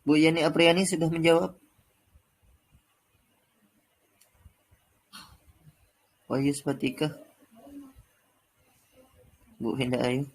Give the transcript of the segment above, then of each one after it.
Bu Yani Apriani sudah menjawab. Wahyu Swatika, Bu Hinda Ayu.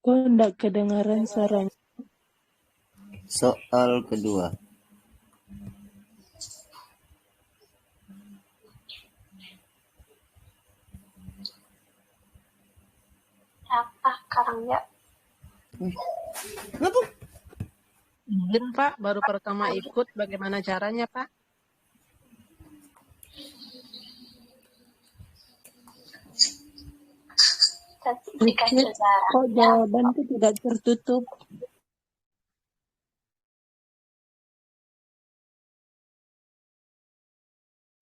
Kok enggak kedengaran suaranya? Soal kedua. Apa karangnya? Kenapa? Mungkin Pak, baru pertama ikut, bagaimana caranya Pak? Sertifikat Ikut sejarah. kok jawaban itu tidak tertutup.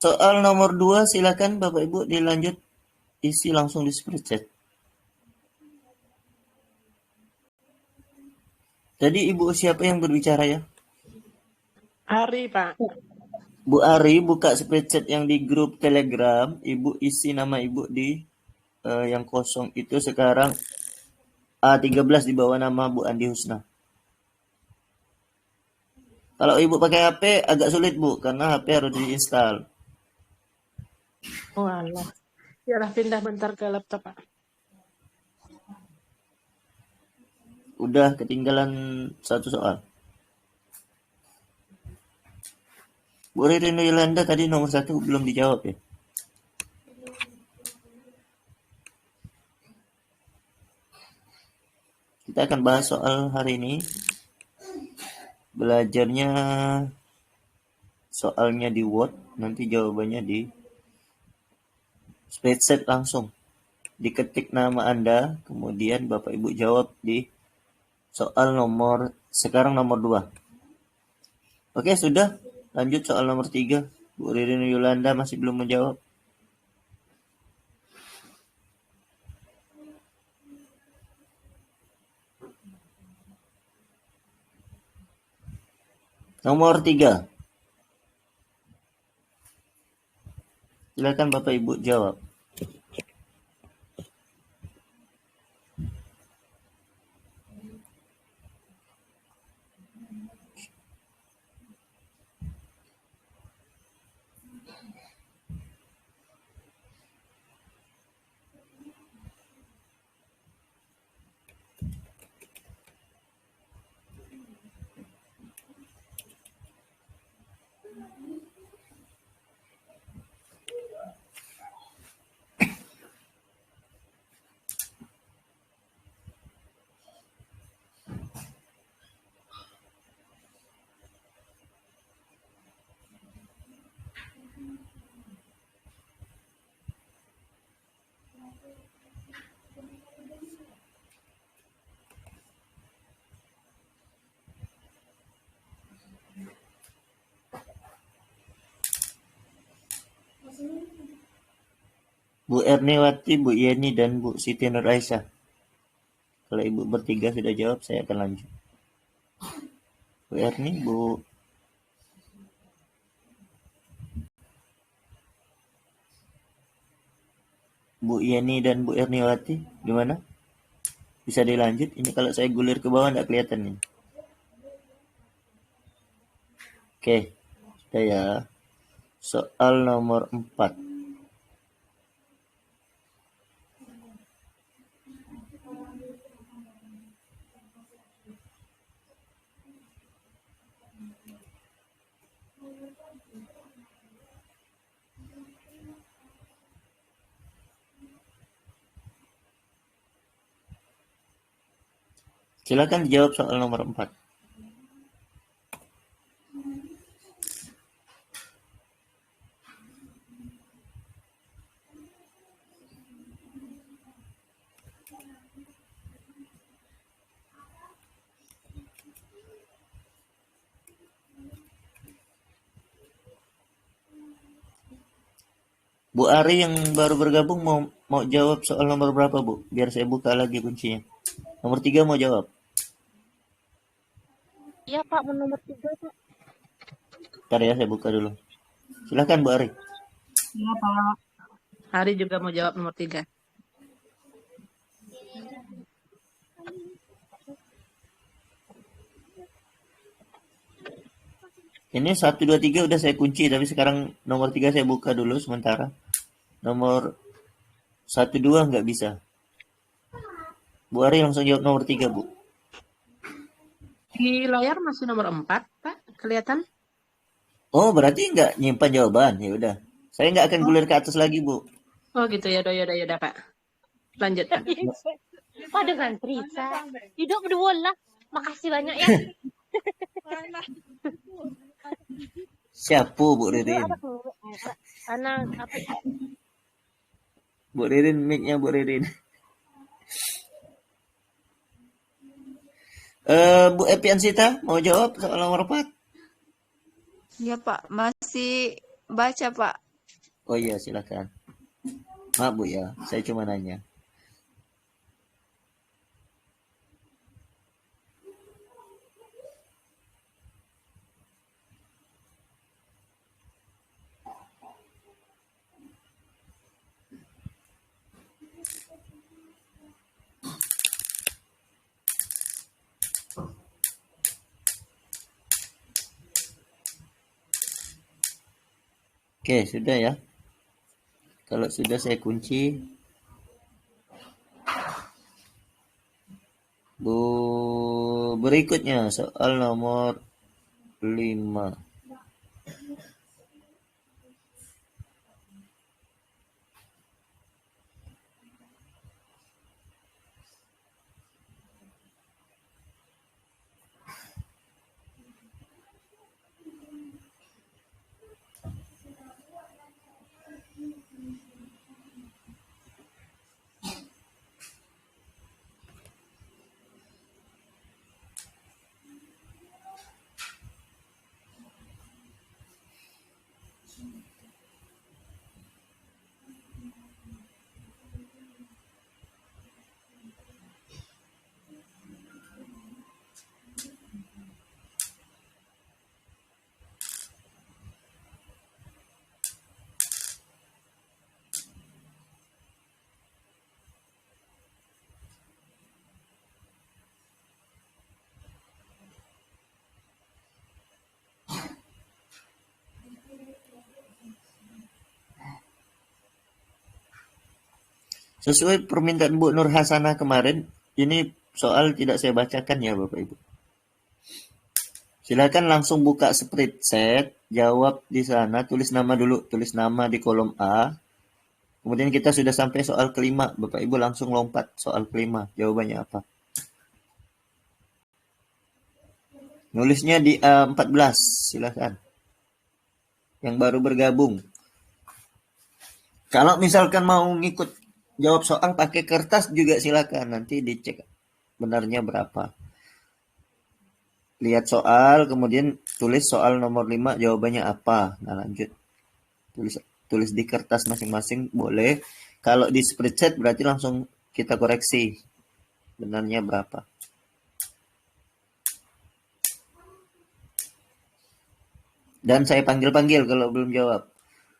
Soal nomor 2, silakan Bapak Ibu dilanjut isi langsung di spreadsheet. Tadi Ibu siapa yang berbicara ya? Ari Pak. Bu Ari buka spreadsheet yang di grup Telegram, Ibu isi nama Ibu di yang kosong itu sekarang A13 di bawah nama Bu Andi Husna. Kalau Ibu pakai HP agak sulit Bu, karena HP harus diinstal. Oh Allah. Yalah pindah bentar ke laptop Pak. Udah ketinggalan satu soal. Bu Ririn Yolanda tadi nomor 1 belum dijawab ya. Kita akan bahas soal hari ini. Belajarnya soalnya di Word, nanti jawabannya di spreadsheet langsung. Diketik nama Anda, kemudian Bapak Ibu jawab di soal sekarang nomor 2. Oke, sudah. Lanjut soal nomor 3. Bu Ririn Yolanda masih belum menjawab. Nomor 3. Silakan Bapak Ibu jawab. Bu Erniwati, Bu Yeni, dan Bu Siti Nur Aisyah. Kalau ibu bertiga sudah jawab, saya akan lanjut. Bu Erni, Bu Yeni dan Bu Erniwati, gimana? Bisa dilanjut? Ini kalau saya gulir ke bawah nggak kelihatan nih. Oke, sudah ya. Soal nomor 4. Silakan dijawab soal nomor 4. Bu Ari yang baru bergabung mau jawab soal nomor berapa, Bu? Biar saya buka lagi kuncinya. Nomor 3 mau jawab. Iya Pak, nomor 3 Pak. Ntar ya, saya buka dulu. Silakan Bu Ari. Iya, Pak. Hari juga mau jawab nomor 3. Ini 1, 2, 3 udah saya kunci, tapi sekarang nomor 3 saya buka dulu sementara. Nomor 1, 2 nggak bisa. Bu Ari langsung jawab nomor 3, Bu. Di layar masih nomor 4, Pak. Kelihatan? Oh, berarti nggak nyimpan jawaban. Ya udah. Saya nggak akan gulir ke atas lagi, Bu. Oh gitu ya, yaudah, Pak. Lanjut, Pak. Pak dengan Trisa. Hidup berdua lah. Makasih banyak ya. Siapa Bu Ririn? Anak apa? Bu Ririn, mic-nya Bu Ririn. Bu Epiansita mau jawab soal nomor 4? Ya Pak, masih baca Pak. Oh iya, silakan. Maaf Bu ya, saya cuma nanya. Oke, sudah ya. Kalau sudah saya kunci. Bu, berikutnya soal nomor 5. Sesuai permintaan Bu Nur Hasanah kemarin, ini soal tidak saya bacakan ya Bapak Ibu. Silakan langsung buka spreadsheet, jawab di sana, tulis nama dulu, tulis nama di kolom A. Kemudian kita sudah sampai soal kelima, Bapak Ibu langsung lompat soal kelima, jawabannya apa? Nulisnya di A14, silakan. Yang baru bergabung. Kalau misalkan mau ngikut jawab soal pakai kertas juga silakan, nanti dicek benarnya berapa. Lihat soal, kemudian tulis soal nomor 5 jawabannya apa. Nah lanjut. Tulis tulis di kertas masing-masing boleh. Kalau di spreadsheet berarti langsung kita koreksi benarnya berapa. Dan saya panggil-panggil kalau belum jawab.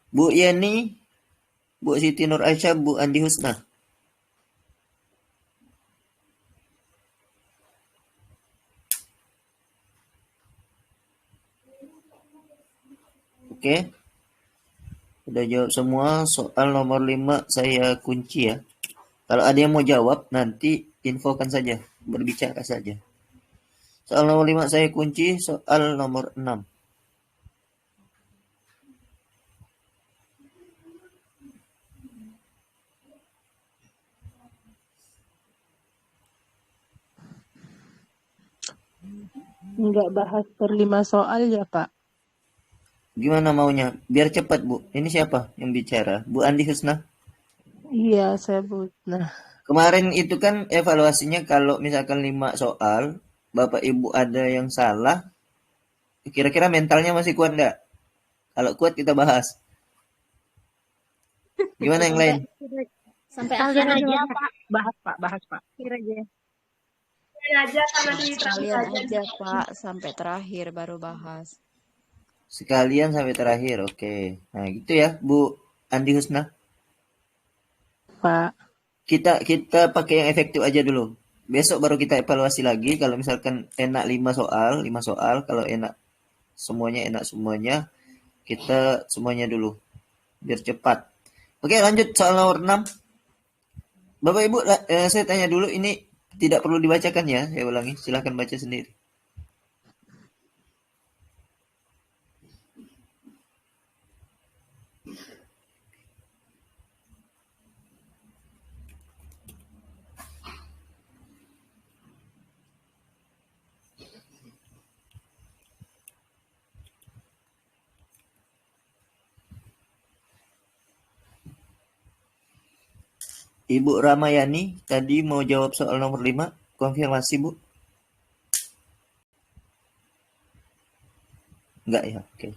Bu Yeni, Bu Siti Nur Aisyah, Bu Andi Husna. Oke. Udah jawab semua. Soal nomor 5 saya kunci ya. Kalau ada yang mau jawab, nanti infokan saja. Berbicara saja. Soal nomor 5 saya kunci. Soal nomor 6. Nggak bahas per 5 soal ya, Pak? Gimana maunya? Biar cepat, Bu. Ini siapa yang bicara? Bu Andi Husna? Iya, saya buat. Nah, Kemarin itu kan evaluasinya kalau misalkan 5 soal, Bapak Ibu ada yang salah, kira-kira mentalnya masih kuat nggak? Kalau kuat kita bahas. Gimana yang lain? Sampai Kalian akhir aja, aja, Pak. Bahas, Pak. akhir aja. Sekalian aja Pak, sampai terakhir baru bahas. Sekalian sampai terakhir, oke. Nah gitu ya, Bu Andi Husna. Pak. Kita pakai yang efektif aja dulu. Besok baru kita evaluasi lagi. Kalau misalkan enak 5 soal. Kalau enak semuanya, kita semuanya dulu. Biar cepat. Oke, lanjut soal nomor 6. Bapak Ibu, saya tanya dulu, ini tidak perlu dibacakan ya, saya ulangi. Silahkan baca sendiri. Ibu Ramayani tadi mau jawab soal nomor 5. Konfirmasi, Bu. Enggak ya, oke.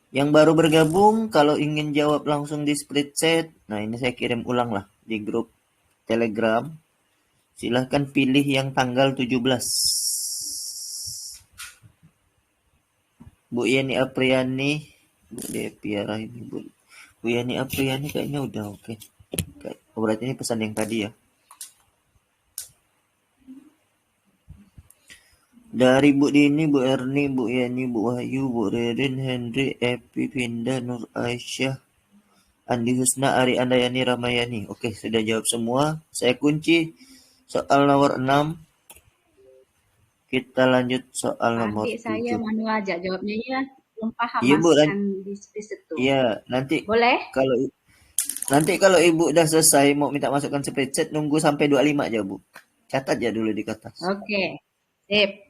Yang baru bergabung, kalau ingin jawab langsung di spreadsheet, nah ini saya kirim ulang lah di grup Telegram. Silahkan pilih yang tanggal 17. Bu Yeni Apriani, Bu Depiara ini, Bu Yeni Apriani kayaknya udah oke. Oh, berarti ini pesan yang tadi ya. Dari Bu Dini, Bu Erni, Bu Yeni, Bu Wahyu, Bu Ririn, Henry, Epi, Pinda, Nur Aisyah, Andi Husna, Ari Andayani, Ramayani. Oke, sudah jawab semua. Saya kunci soal nomor 6. Kita lanjut soal nomor Adik saya 7. mau ajak jawabnya ya. Belum paham Iya, Bu, masukan di situ. Iya, nanti Boleh? kalau Ibu udah selesai mau minta masukkan spreadsheet, nunggu sampai 25 aja, Bu. Catat ya dulu di kertas. Oke. Sip.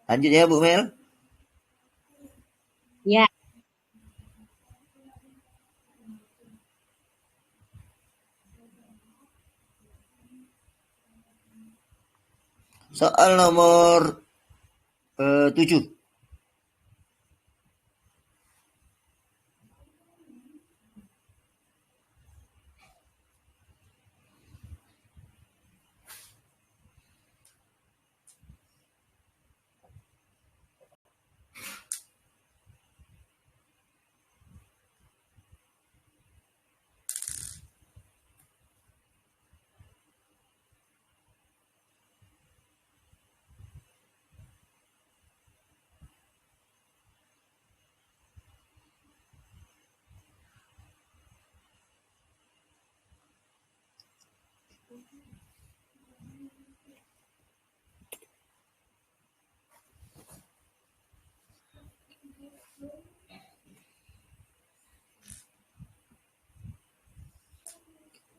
Lanjut ya, Bu Mel. Ya. Soal nomor 7.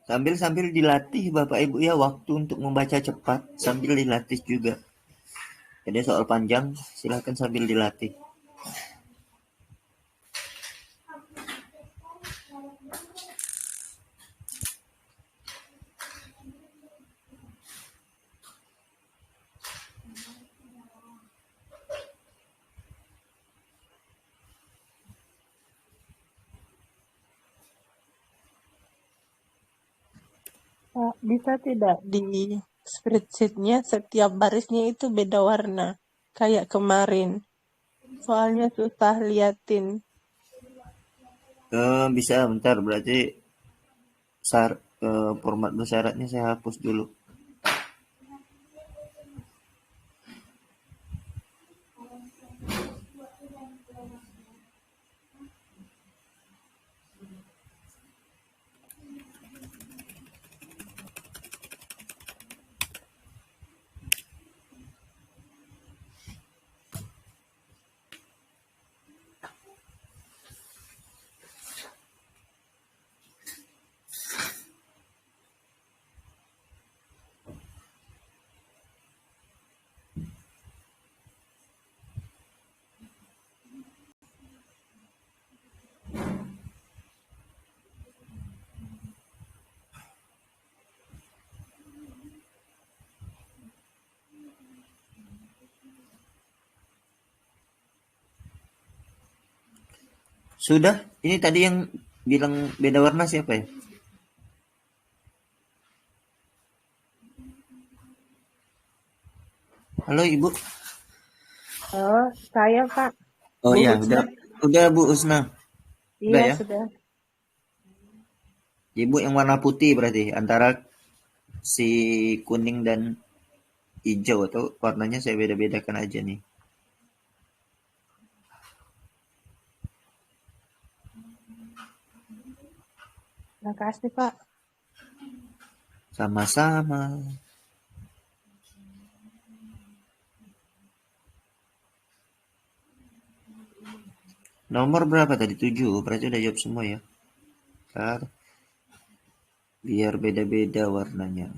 Sambil dilatih Bapak Ibu ya, waktu untuk membaca cepat sambil dilatih juga. Jadi soal panjang silahkan sambil dilatih. Pak, bisa tidak di spreadsheet-nya setiap barisnya itu beda warna? Kayak kemarin. Soalnya susah liatin. Bisa bentar, berarti format bersyaratnya saya hapus dulu. Sudah? Ini tadi yang bilang beda warna siapa ya? Halo Ibu. Oh, saya Pak. Oh Bu iya, Husna. udah Bu Usna. Udah Iya, ya? sudah. Ibu yang warna putih berarti antara si kuning dan hijau, atau warnanya saya beda-bedakan aja nih. Makasih Pak. Sama-sama. Nomor berapa tadi? 7. Berarti udah jawab semua ya. Ntar, biar beda-beda warnanya.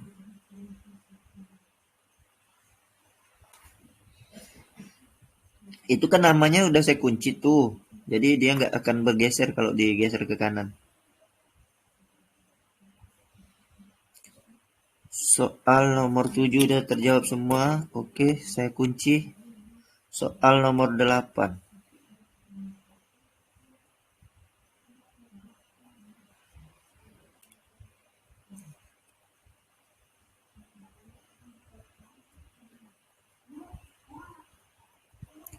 Itu kan namanya udah saya kunci tuh. Jadi dia nggak akan bergeser kalau digeser ke kanan. Soal nomor 7 udah terjawab semua. Oke, saya kunci. Soal nomor 8.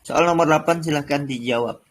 Soal nomor 8 silahkan dijawab.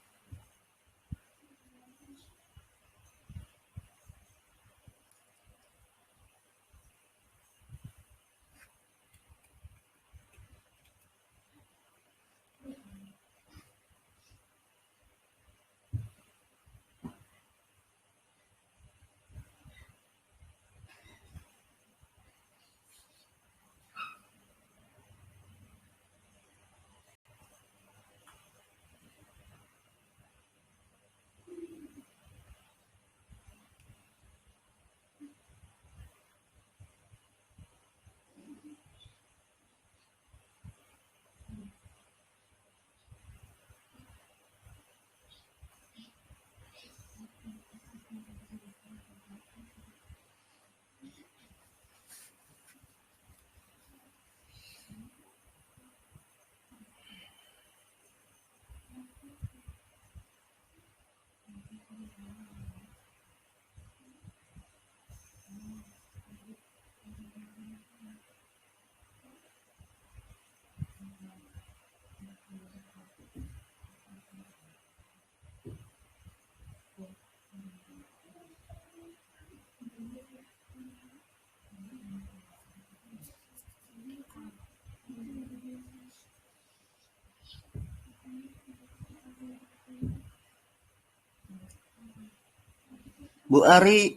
Bu Ari,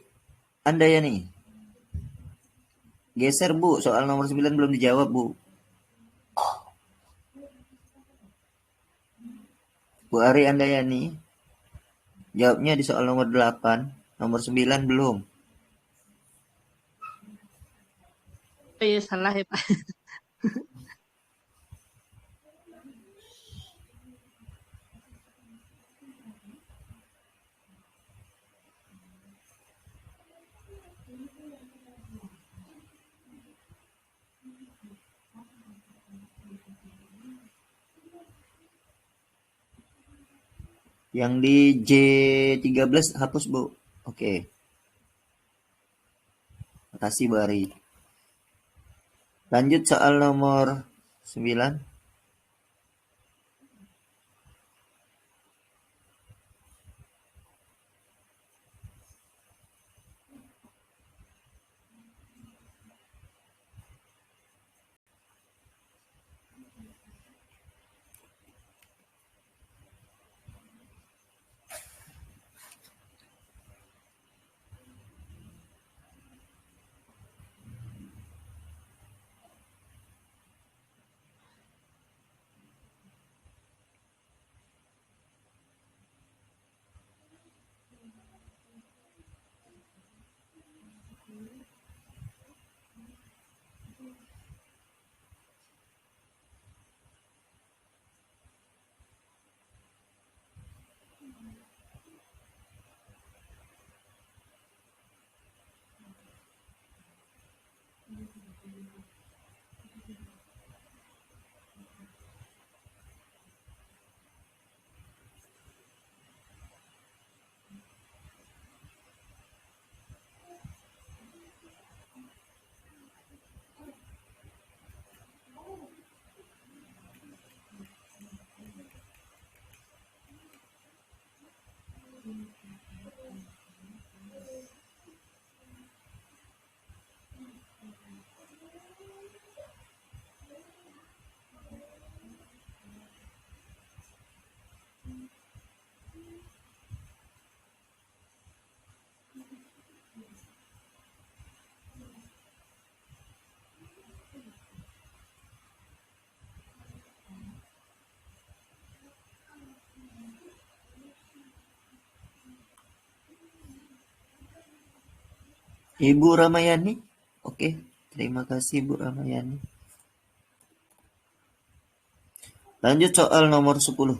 Anda ya nih. Geser Bu, soal nomor 9 belum dijawab Bu. Bu Ari Anda ya nih. Jawabnya di soal nomor 8, nomor 9 belum. Oh iya, salah ya, Pak. Yang di J13 hapus, Bu. Oke. Makasih, Bu Ari. Lanjut soal nomor 9. Ibu Ramayani. Oke, terima kasih Bu Ramayani. Lanjut soal nomor 10.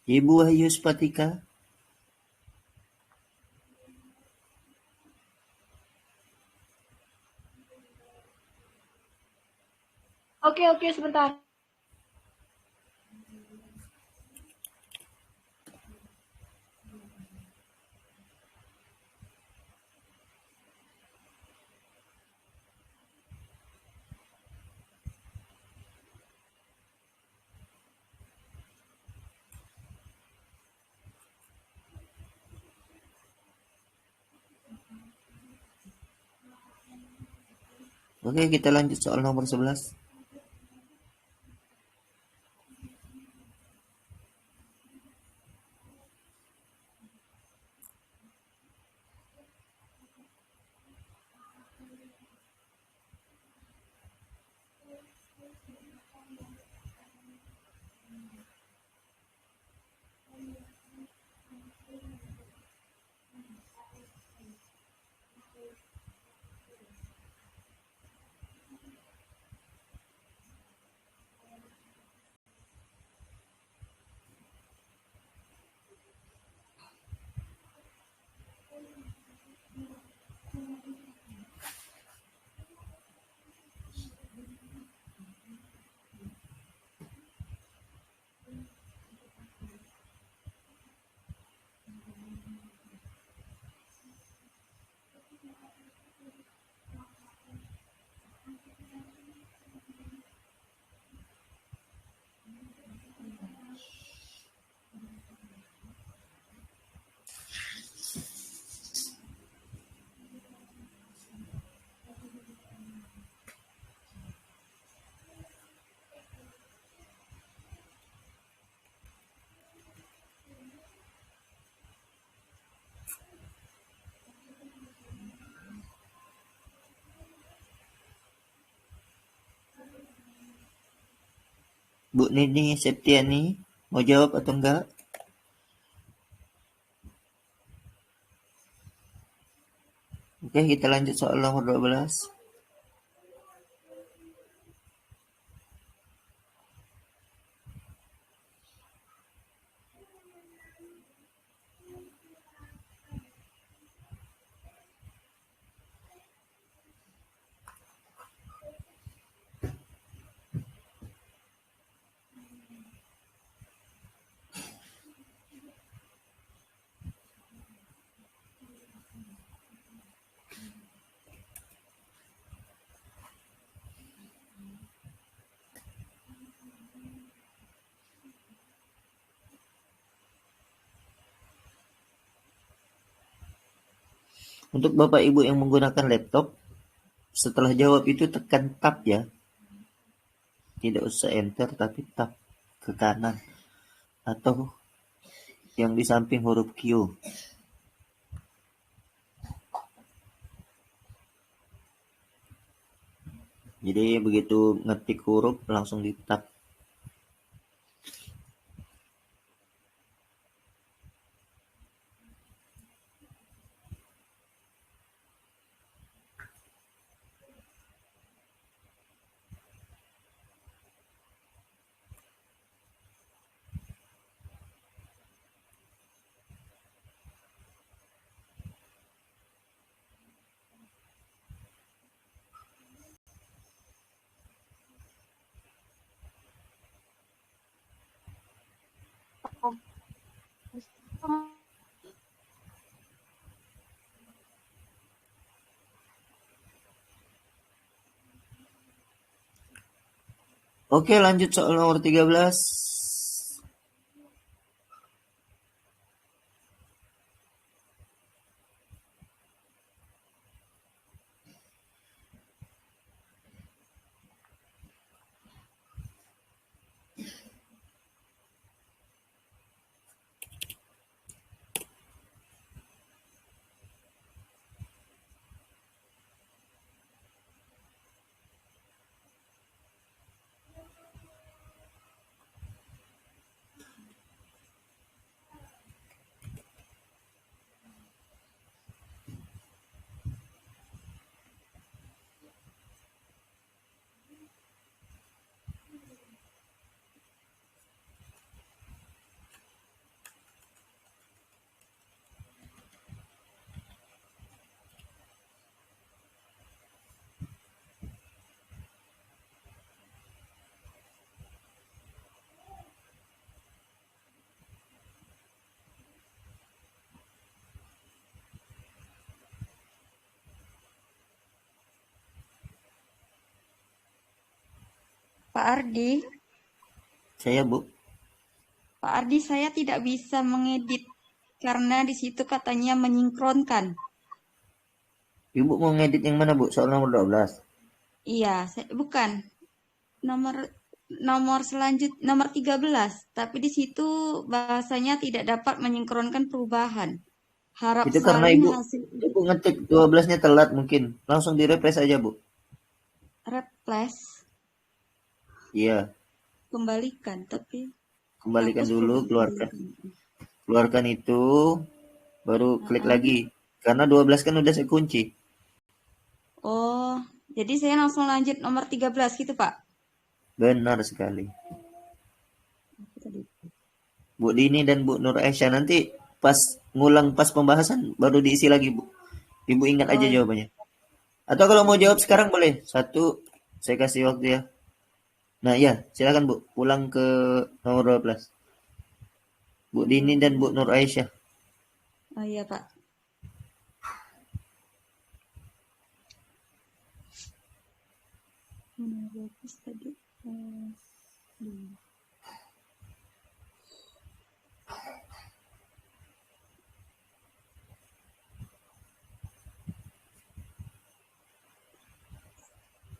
Ibu Wahyu Spatika. Oke, sebentar. Oke, kita lanjut soal nomor 11. Bu Nini Septiani, mau jawab atau enggak? Oke, kita lanjut soal nomor 12. Untuk Bapak Ibu yang menggunakan laptop, setelah jawab itu tekan tab ya. Tidak usah enter tapi tab ke kanan atau yang di samping huruf Q. Jadi begitu ngetik huruf langsung di tab. Oke, lanjut soal nomor 13. Pak Ardi, Saya, Bu. Pak Ardi, saya tidak bisa mengedit karena di situ katanya menyinkronkan. Ibu mau ngedit yang mana, Bu? Soal nomor 12. Iya, bukan. Nomor nomor nomor 13, tapi di situ bahasanya tidak dapat menyinkronkan perubahan. Harap Itu karena salin Ibu hasil ngetik 12-nya telat mungkin. Langsung di-refresh aja, Bu. replace, Iya, kembalikan, tapi kembalikan hapus dulu, keluarkan. kembalikan. Keluarkan itu, baru klik Heeh. lagi. Karena 12 kan udah saya kunci. Oh, jadi saya langsung lanjut nomor 13 gitu, Pak. Benar sekali. Bu Dini dan Bu Nur Aisyah nanti pas ngulang pas pembahasan baru diisi lagi, Bu. Ibu ingat aja Oh, jawabannya. Atau kalau mau jawab sekarang boleh. Satu, saya kasih waktu ya. Nah ya, silakan Bu. Ulang ke nomor 12. Bu Dini dan Bu Nur Aisyah. oh iya, Pak. Bagus tadi.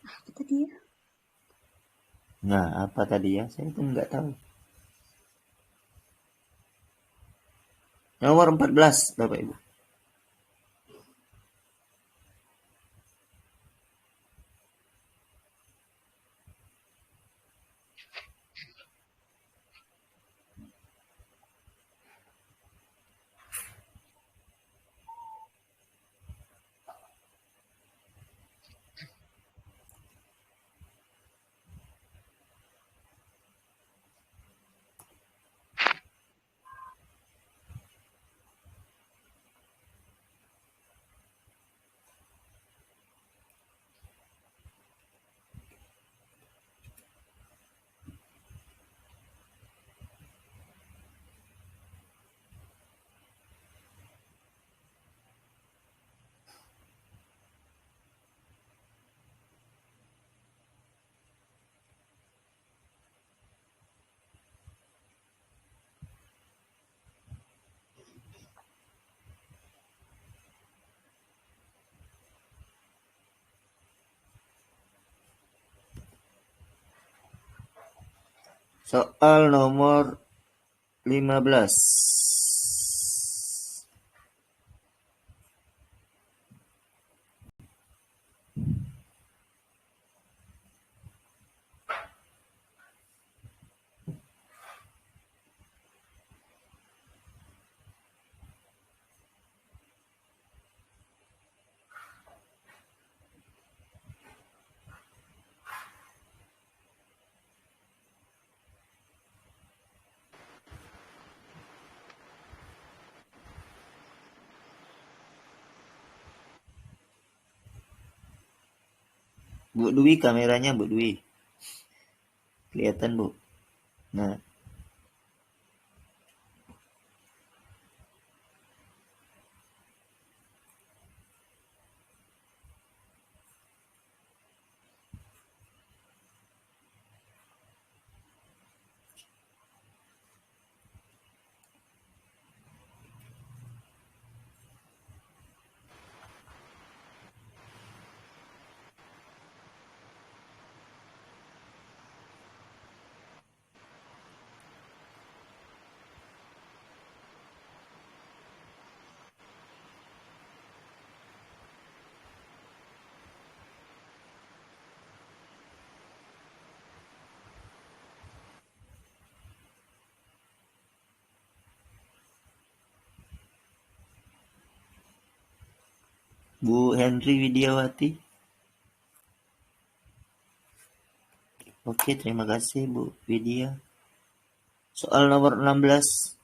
Apa tadi ya? Nah, apa tadi ya? Saya pun nggak tahu. Nomor 14, Bapak Ibu. Soal nomor 15. Bu Dwi, kameranya Bu Dwi. Kelihatan, Bu. Nah, Bu Henry Widiawati. Oke, terima kasih Bu Widya. Soal nomor 16.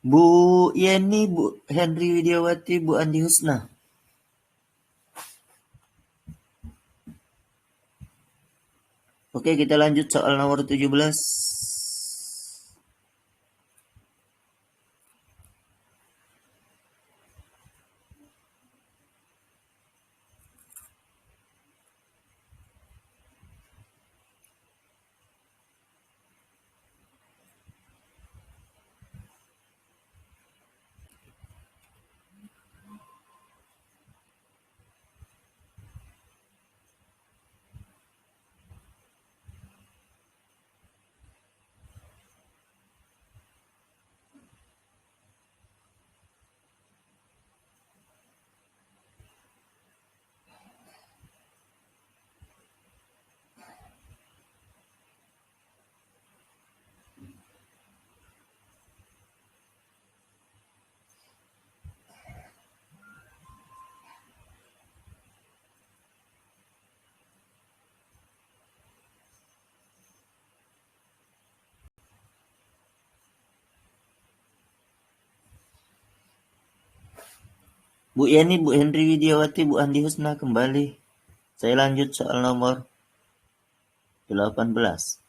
Bu Yeni, Bu Henry Widiawati, Bu Andi Husna. Oke, kita lanjut soal nomor 17. Bu Yeni, Bu Henry Widiawati, Bu Andi Husna kembali. Saya lanjut soal nomor 18.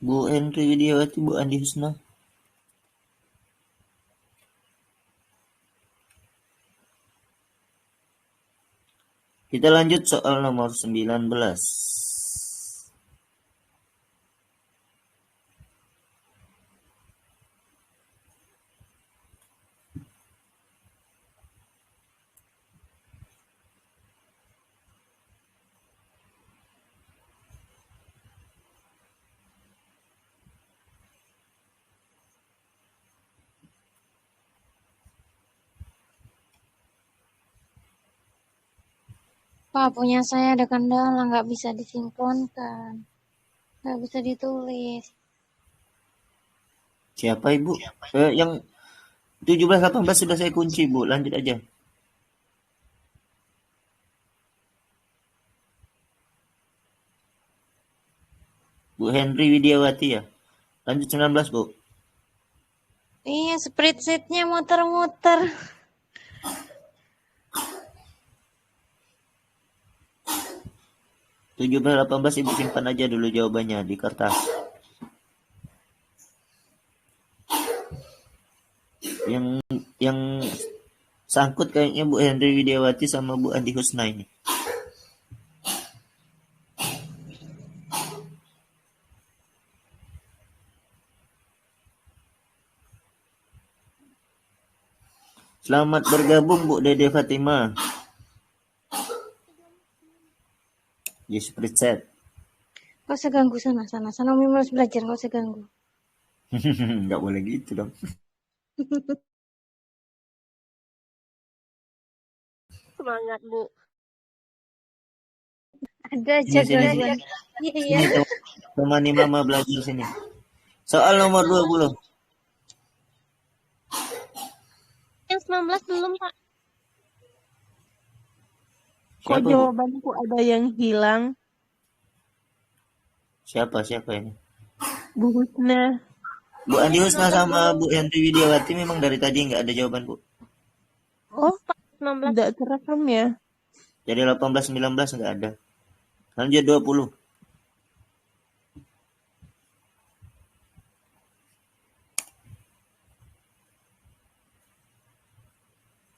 Bu Henry Widiawati, Bu Andi Husna. Kita lanjut soal nomor 19. Pak, punya saya ada kendala, nggak bisa disinkronkan. Nggak bisa ditulis. Siapa Ibu? Yang 17-18 sudah saya kunci, Bu. Lanjut aja. Bu Henry Widiawati ya. Lanjut 19, Bu. Iya, spreadsheet-nya muter-muter. Tujuh belas 18 Ibu simpan aja dulu jawabannya di kertas. Yang sangkut kayaknya Bu Henry Widiawati sama Bu Andi Husna ini. Selamat bergabung Bu Dede Fatima. Di spreadsheet. Kau usah ganggu sana. Sana Umi harus belajar, kau usah ganggu. Nggak boleh gitu dong. Semangat, Bu. Ada Sini, aja sini. gangguan. Iya. Sini temani Mama belajar sini. Soal nomor 20. Yang 19 belum, Pak. Kok Siapa, Bu? jawabanku ada yang hilang? Siapa ini? Bu Husna. Bu Andi Husna sama Bu Henry Widiawati memang dari tadi nggak ada jawaban, Bu. Oh, 19. tidak terekam ya? Jadi 18-19 nggak ada. Lanjut 20.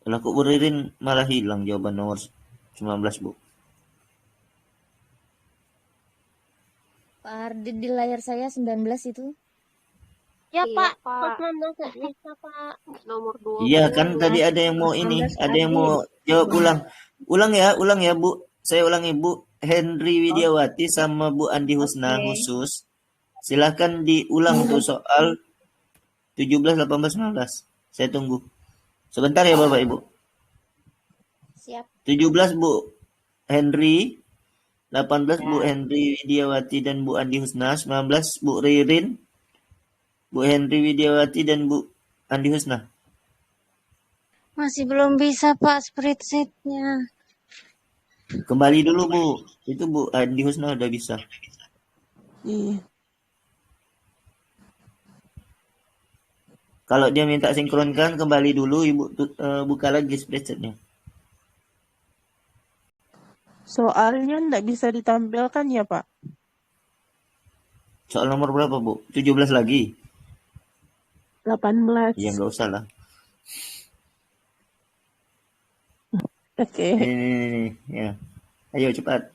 Kalau kok beririn malah hilang jawaban nomor 19, Bu. Pak Ardi, di layar saya 19 itu. Ya, Iya, Pak. Pak. Kok 19 nggak bisa, Pak. Nomor 20. Iya kan tadi ada yang mau ini, ada yang mau jawab ulang. Ulang ya Bu. Saya ulangi Bu. Henry Widiawati sama Bu Andi Husna khusus. Silahkan diulang tuh soal 17, 18, 19. Saya tunggu. Sebentar ya Bapak Ibu. Siap. 17 Bu Henry, 18 Bu Henry Widiawati dan Bu Andi Husna, 19 Bu Ririn, Bu Henry Widiawati dan Bu Andi Husna. Masih belum bisa, Pak, spreadsheet-nya. Kembali dulu Bu. Itu Bu Andi Husna udah bisa. Iya. Kalau dia minta sinkronkan, kembali dulu Ibu buka lagi spreadsheet-nya. Soalnya nggak bisa ditampilkan ya, Pak? Soal nomor berapa Bu? 17 lagi? 18. Ya nggak usah lah. Oke. Ini. Ya. Ayo cepat.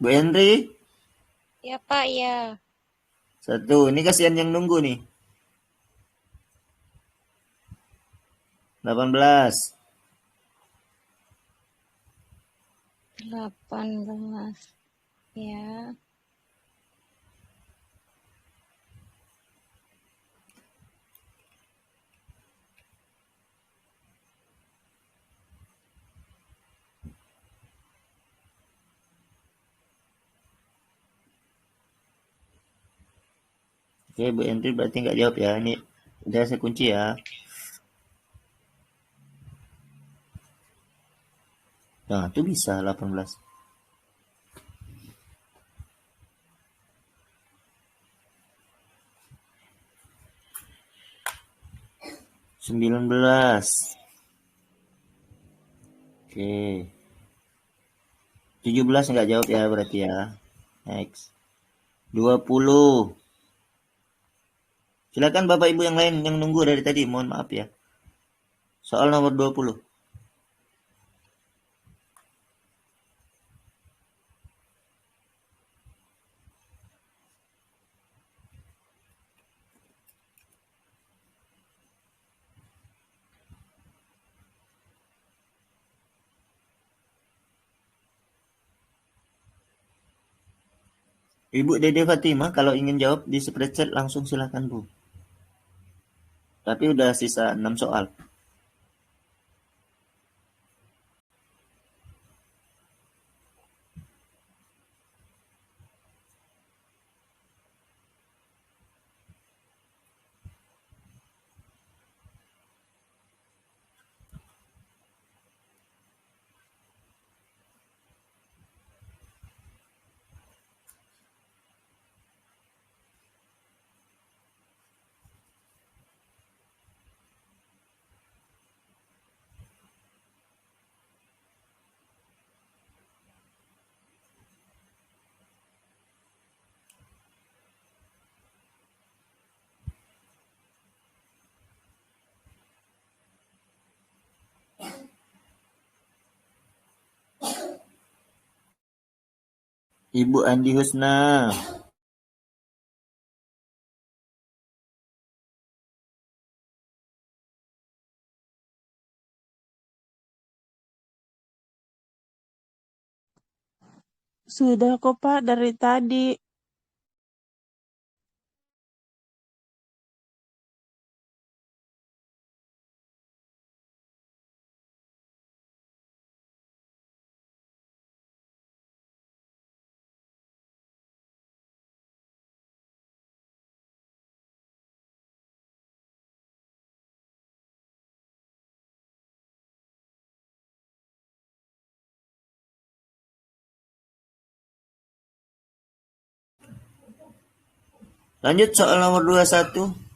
Bu Henry. Ya, Pak, ya. 1. Ini kasihan yang nunggu nih. 18. 18. Ya. Oke, Bu Henry berarti nggak jawab ya. Ini udah saya kunci ya. Nah, itu bisa 18. Sembilan belas. Oke. 17 nggak jawab ya berarti ya. Next. 20. Silakan Bapak Ibu yang lain yang nunggu dari tadi, mohon maaf ya. Soal nomor 20. Ibu Dede Fatimah kalau ingin jawab di spreadsheet langsung silakan Bu. Tapi udah sisa 6 soal. Ibu Andi Husna. Sudah kok Pak dari tadi. Lanjut soal nomor 21.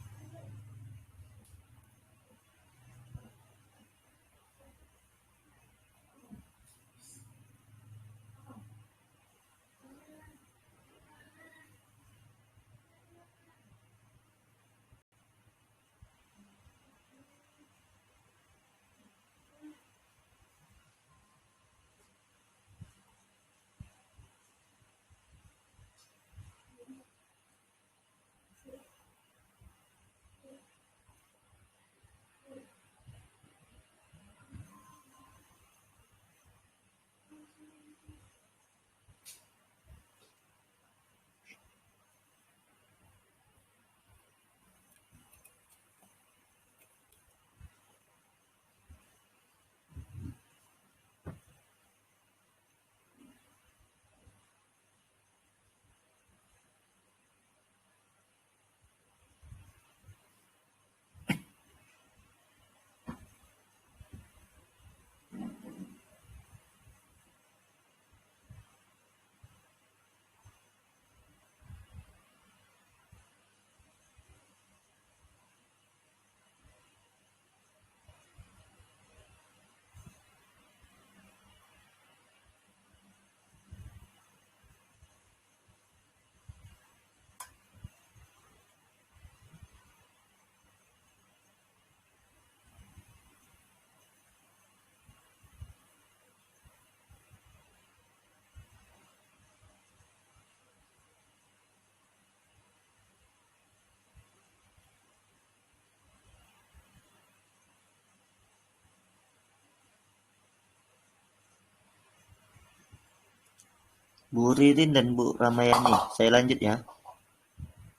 Bu Ririn dan Bu Ramayani. Saya lanjut ya.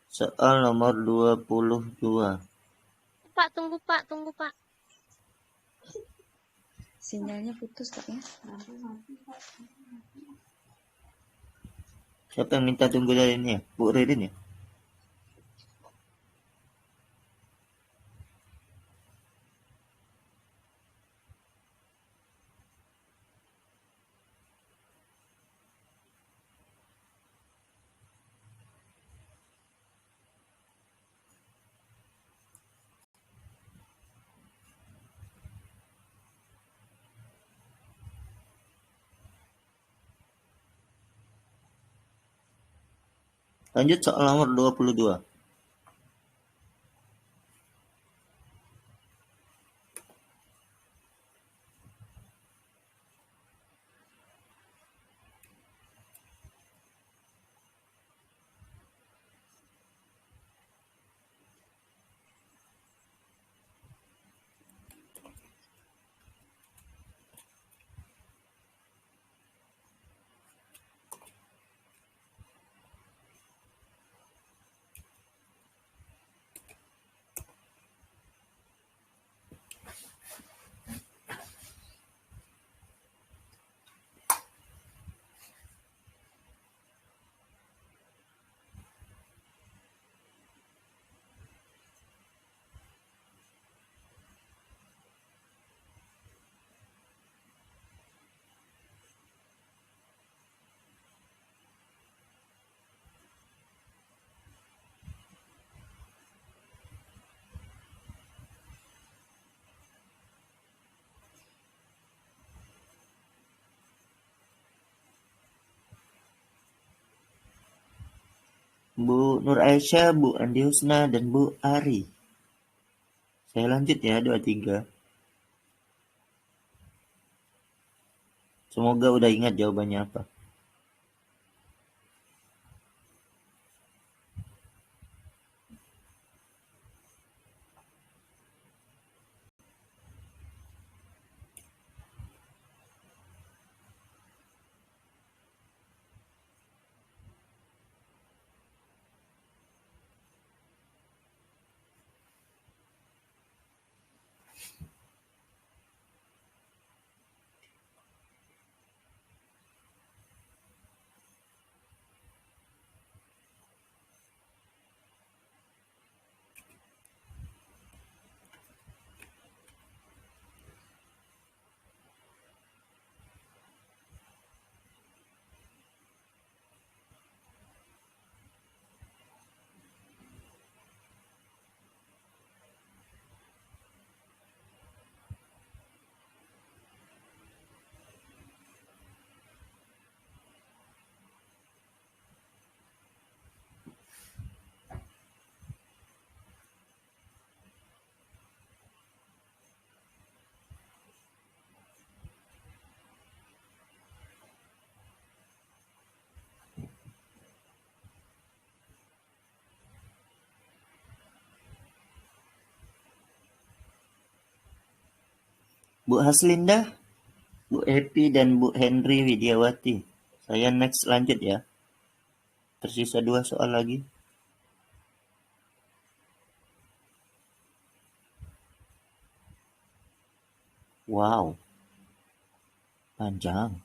Soal nomor 22. Pak, tunggu Pak, tunggu Pak. Sinyalnya putus tak ya? Siapa yang minta tunggu dari ini ya? Bu Ririn ya? Lanjut soal nomor 22. Bu Nur Aisyah, Bu Andi Husna, dan Bu Ari. Saya lanjut ya, 23. Semoga udah ingat jawabannya apa. Bu Haslinda, Bu Epi, dan Bu Henry Widiawati. Saya next lanjut ya. Tersisa 2 soal lagi. Wow, panjang.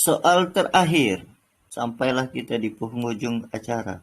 Soal terakhir. Sampailah kita di penghujung acara.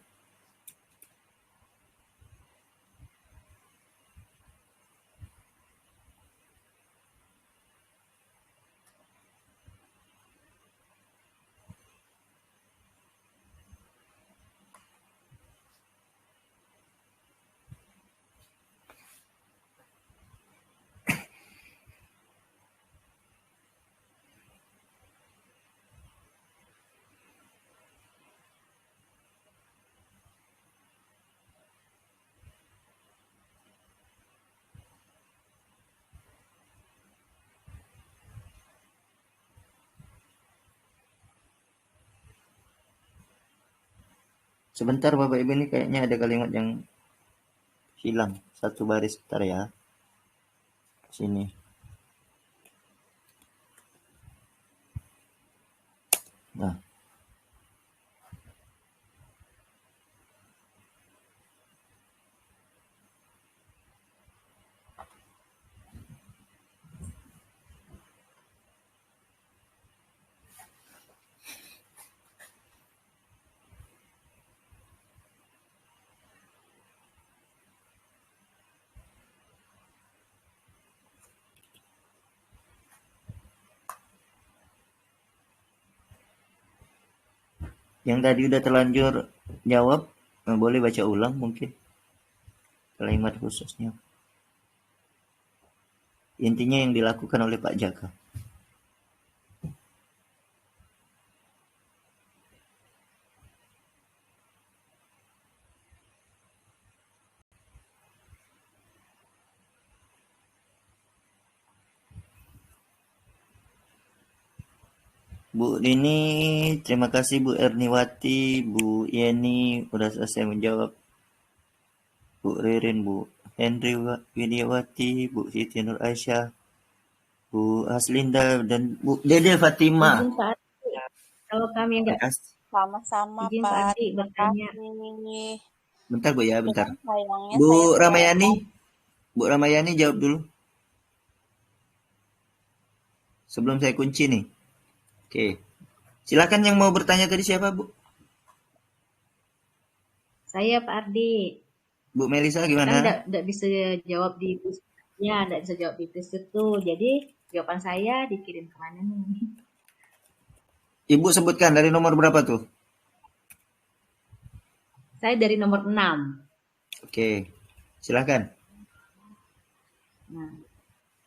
Sebentar Bapak Ibu, ini kayaknya ada kalimat yang hilang. Satu baris, bentar ya. Sini. Nah. Yang tadi udah terlanjur jawab, boleh baca ulang mungkin kalimat khususnya. Intinya yang dilakukan oleh Pak Jaka. Bu Dini, terima kasih Bu Erniwati, Bu Yeni udah selesai menjawab. Bu Ririn, Bu Henry Widiawati, Bu Siti Nur Aisyah, Bu Haslinda, dan Bu Dede Fatima. Izin Pak Adi, kalau kami enggak Sama-sama izin Pak Pak Adi Adi, bertanya. makasih. Bentar Bu ya, bentar. Dengan sayangnya Bu saya Ramayani, Bu Ramayani jawab dulu. Sebelum saya kunci nih. Oke. Silakan yang mau bertanya tadi siapa, Bu? Saya Pak Ardi. Bu Melisa Kan gimana? enggak bisa jawab di ya, enggak bisa jawab di itu. Jadi jawaban saya dikirim kemana nih? Ibu sebutkan dari nomor berapa tuh? Saya dari nomor 6. Oke. Silakan. Nah,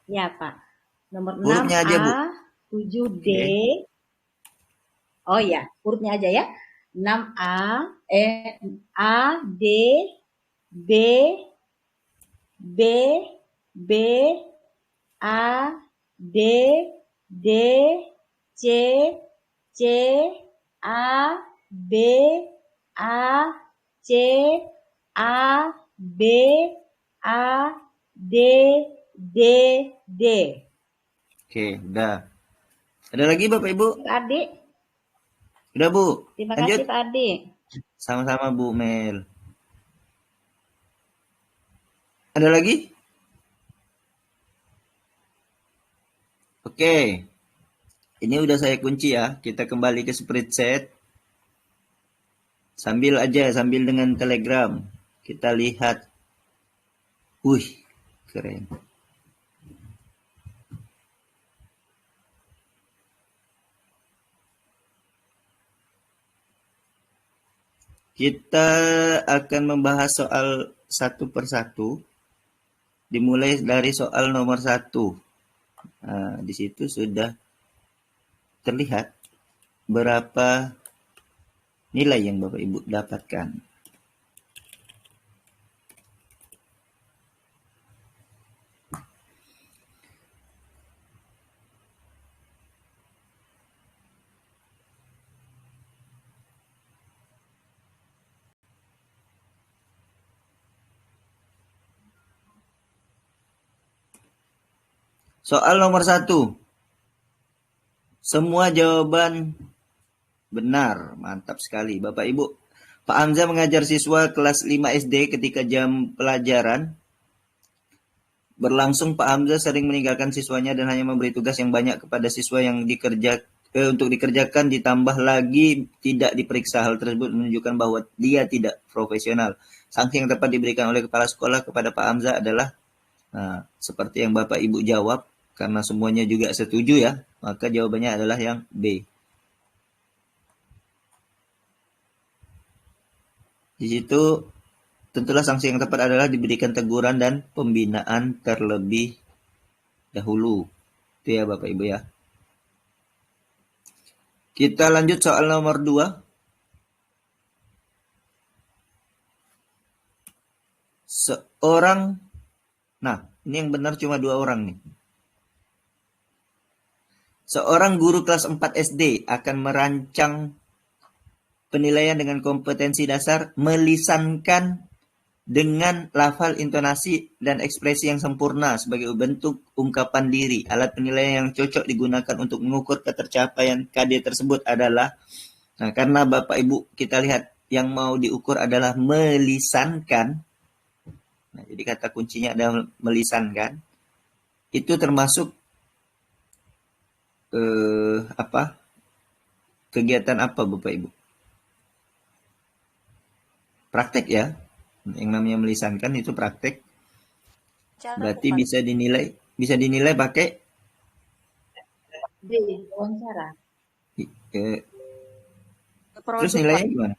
ya Pak. Nomor 6 Hurufnya aja, Bu. A, 7D. Oh ya, hurufnya aja ya. 6A, A, D, B, B, B, A, D, D, C, C, A, B, A, C, A, B, A, D, D, D. Oke, udah. Ada lagi Bapak Ibu? Pak Adi, Udah Bu. terima Lanjut. kasih Pak Adi. Sama-sama Bu Mel. Ada lagi? Oke. Ini udah saya kunci ya. Kita kembali ke spreadsheet. Sambil dengan Telegram. Kita lihat. Wih, keren. Kita akan membahas soal satu persatu. Dimulai dari soal nomor 1. Nah, di situ sudah terlihat berapa nilai yang Bapak Ibu dapatkan. Soal nomor 1. Semua jawaban benar. Mantap sekali. Bapak Ibu. Pak Hamzah mengajar siswa kelas 5 SD ketika jam pelajaran berlangsung. Pak Hamzah sering meninggalkan siswanya dan hanya memberi tugas yang banyak kepada siswa yang untuk dikerjakan ditambah lagi tidak diperiksa. Hal tersebut menunjukkan bahwa dia tidak profesional. Sanksi yang tepat diberikan oleh kepala sekolah kepada Pak Hamzah adalah seperti yang Bapak Ibu jawab, karena semuanya juga setuju ya, maka jawabannya adalah yang B. Di situ tentulah sanksi yang tepat adalah diberikan teguran dan pembinaan terlebih dahulu. Itu ya Bapak Ibu ya. Kita lanjut soal nomor 2. Ini yang benar cuma 2 orang nih. Seorang guru kelas 4 SD akan merancang penilaian dengan kompetensi dasar melisankan dengan lafal, intonasi, dan ekspresi yang sempurna sebagai bentuk ungkapan diri. Alat penilaian yang cocok digunakan untuk mengukur ketercapaian KD tersebut adalah, karena Bapak Ibu kita lihat yang mau diukur adalah melisankan. Jadi kata kuncinya adalah melisankan. Itu termasuk kegiatan apa Bapak Ibu? Praktek ya. Yang namanya melisankan itu praktek. Berarti bisa dinilai pakai B, wawancara. Terus nilainya gimana?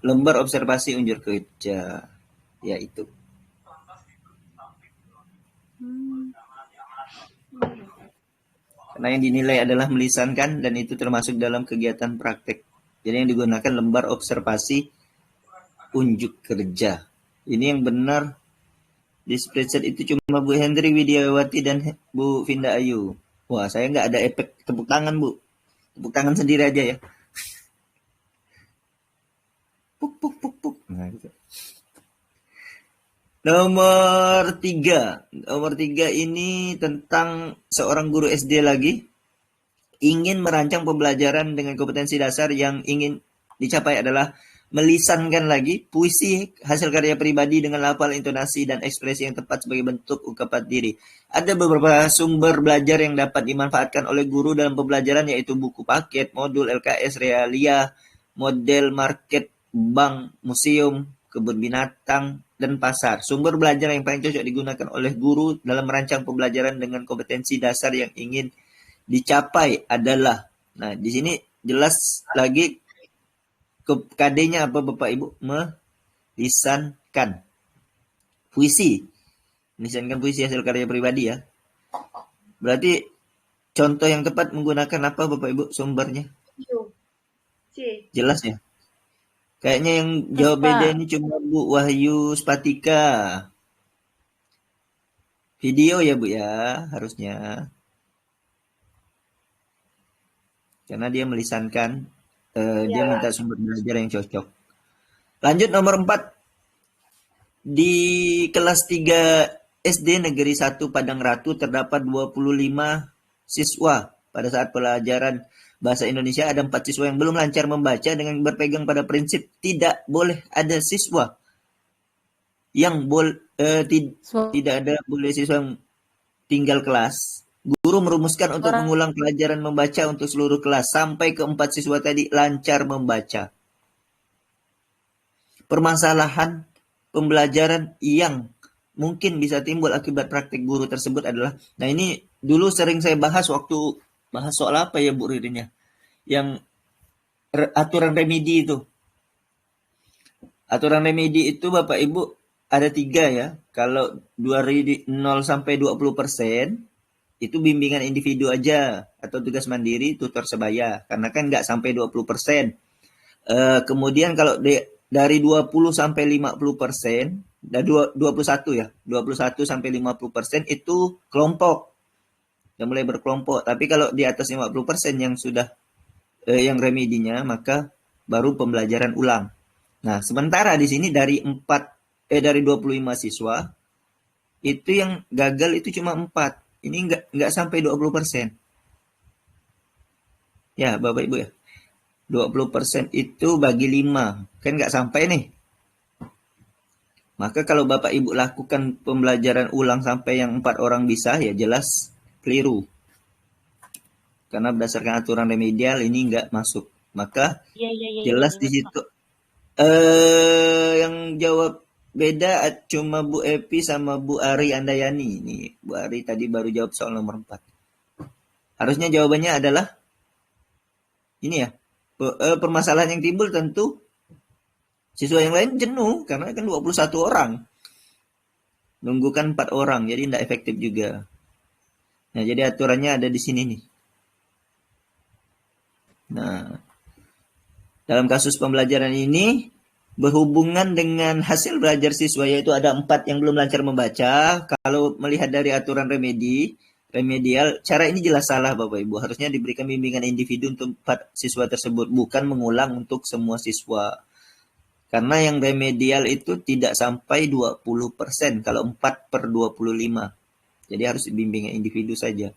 Lembar observasi unjuk kerja, ya itu. Karena yang dinilai adalah melisankan dan itu termasuk dalam kegiatan praktek. Jadi yang digunakan lembar observasi unjuk kerja. Ini yang benar di spreadsheet itu cuma Bu Hendri Widiawati dan Bu Vinda Ayu. Wah, saya nggak ada efek tepuk tangan Bu. Tepuk tangan sendiri aja ya. Puk puk puk puk. Nah, gitu. Nomor 3 ini tentang seorang guru SD lagi ingin merancang pembelajaran dengan kompetensi dasar. Yang ingin dicapai adalah melisankan lagi puisi hasil karya pribadi dengan lafal, intonasi, dan ekspresi yang tepat sebagai bentuk ungkapan diri. Ada beberapa sumber belajar yang dapat dimanfaatkan oleh guru dalam pembelajaran, yaitu buku paket, modul, LKS, realia, model market, bank, museum, kebun binatang, dan pasar. Sumber belajar yang paling cocok digunakan oleh guru dalam merancang pembelajaran dengan kompetensi dasar yang ingin dicapai adalah, di sini jelas lagi KD-nya apa Bapak Ibu? Melisankan puisi. Melisankan puisi hasil karya pribadi ya. Berarti contoh yang tepat menggunakan apa Bapak Ibu sumbernya? C. Jelas ya? Kayaknya yang jawab beda ini cuma Bu Wahyu Spatika. Video ya Bu ya, harusnya. Karena dia melisankan, dia minta sumber belajar yang cocok. Lanjut nomor 4. Di kelas 3 SD Negeri 1 Padang Ratu terdapat 25 siswa. Pada saat pelajaran Bahasa Indonesia ada 4 siswa yang belum lancar membaca dengan berpegang pada prinsip tidak boleh ada siswa yang tidak ada boleh siswa yang tinggal kelas. Guru merumuskan untuk mengulang pelajaran membaca untuk seluruh kelas sampai ke 4 siswa tadi lancar membaca. Permasalahan pembelajaran yang mungkin bisa timbul akibat praktik guru tersebut adalah, ini dulu sering saya bahas waktu bahas soal apa ya Bu Ririnya? Yang aturan remedi itu. Aturan remedi itu Bapak Ibu ada 3 ya. Kalau 0 sampai 20% itu bimbingan individu aja atau tugas mandiri tutor sebaya. Karena kan nggak sampai 20%. Kemudian kalau dari 20 sampai 50%, 21 ya. 21 sampai 50% itu kelompok. Sudah mulai berkelompok. Tapi kalau di atas 50% yang sudah yang remedinya, maka baru pembelajaran ulang. Nah, sementara di sini dari 25 siswa itu yang gagal itu cuma 4. Ini enggak sampai 20%. Ya, Bapak Ibu ya. 20% itu bagi 5. Kan enggak sampai nih. Maka kalau Bapak Ibu lakukan pembelajaran ulang sampai yang 4 orang bisa, ya jelas keliru. Karena berdasarkan aturan remedial ini nggak masuk. Maka jelas di situ. Yang jawab beda cuma Bu Epi sama Bu Ari Andayani. Nih, Bu Ari tadi baru jawab soal nomor 4. Harusnya jawabannya adalah ini ya. Permasalahan yang timbul tentu siswa yang lain jenuh karena kan 21 orang. Nunggu kan 4 orang, jadi tidak efektif juga. Nah, jadi aturannya ada di sini nih. Nah, dalam kasus pembelajaran ini berhubungan dengan hasil belajar siswa, yaitu ada 4 yang belum lancar membaca. Kalau melihat dari aturan remedial, cara ini jelas salah Bapak Ibu. Harusnya diberikan bimbingan individu untuk 4 siswa tersebut, bukan mengulang untuk semua siswa. Karena yang remedial itu tidak sampai 20%, kalau 4/25. Jadi harus bimbingan individu saja.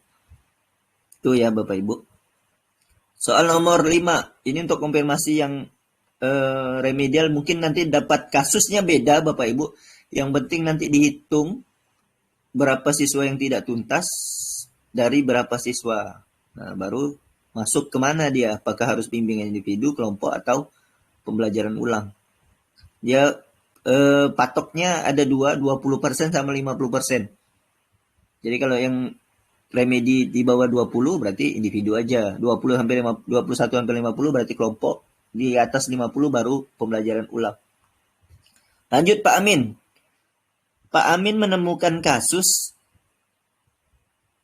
Itu ya Bapak Ibu. Soal nomor 5, ini untuk konfirmasi yang remedial, mungkin nanti dapat kasusnya beda Bapak Ibu. Yang penting nanti dihitung berapa siswa yang tidak tuntas dari berapa siswa. Nah, baru masuk kemana dia, apakah harus bimbingan individu, kelompok, atau pembelajaran ulang. Dia patoknya ada 20% sama 50%. Jadi kalau yang remedi di bawah 20 berarti individu aja. 21 sampai 50 berarti kelompok. Di atas 50 baru pembelajaran ulang. Lanjut Pak Amin. Pak Amin menemukan kasus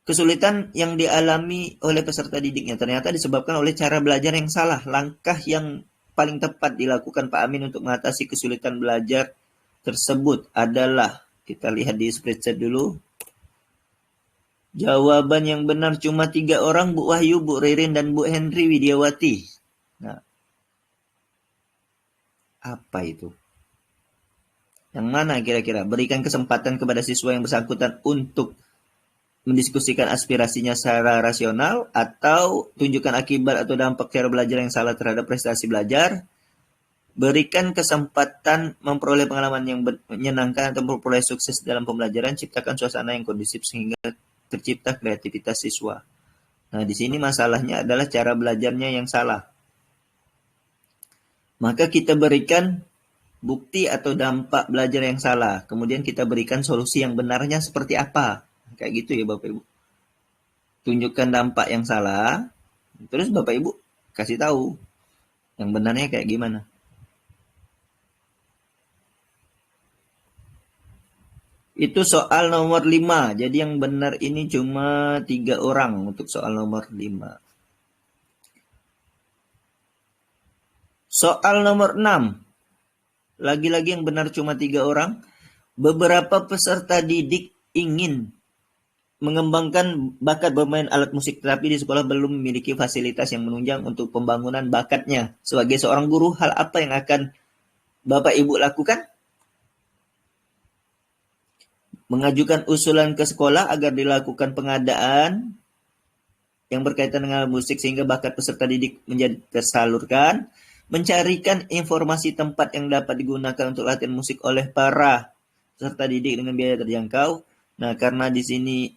kesulitan yang dialami oleh peserta didiknya. Ternyata disebabkan oleh cara belajar yang salah. Langkah yang paling tepat dilakukan Pak Amin untuk mengatasi kesulitan belajar tersebut adalah, kita lihat di spreadsheet dulu. Jawaban yang benar cuma 3 orang, Bu Wahyu, Bu Ririn, dan Bu Henry Widiawati. Nah, apa itu? Yang mana kira-kira? Berikan kesempatan kepada siswa yang bersangkutan untuk mendiskusikan aspirasinya secara rasional, atau tunjukkan akibat atau dampak cara belajar yang salah terhadap prestasi belajar. Berikan kesempatan memperoleh pengalaman yang menyenangkan atau memperoleh sukses dalam pembelajaran. Ciptakan suasana yang kondusif sehingga tercipta kreativitas siswa. Nah, di sini masalahnya adalah cara belajarnya yang salah. Maka kita berikan bukti atau dampak belajar yang salah. Kemudian kita berikan solusi yang benarnya seperti apa. Kayak gitu ya Bapak Ibu. Tunjukkan dampak yang salah. Terus Bapak Ibu kasih tahu yang benarnya kayak gimana. Itu soal nomor 5. Jadi yang benar ini cuma 3 orang untuk soal nomor 5. Soal nomor 6. Lagi-lagi yang benar cuma 3 orang. Beberapa peserta didik ingin mengembangkan bakat bermain alat musik, tetapi di sekolah belum memiliki fasilitas yang menunjang untuk pembangunan bakatnya. Sebagai seorang guru, hal apa yang akan Bapak Ibu lakukan? Mengajukan usulan ke sekolah agar dilakukan pengadaan yang berkaitan dengan musik sehingga bakat peserta didik menjadi tersalurkan. Mencarikan informasi tempat yang dapat digunakan untuk latihan musik oleh para peserta didik dengan biaya terjangkau. Nah, karena di sini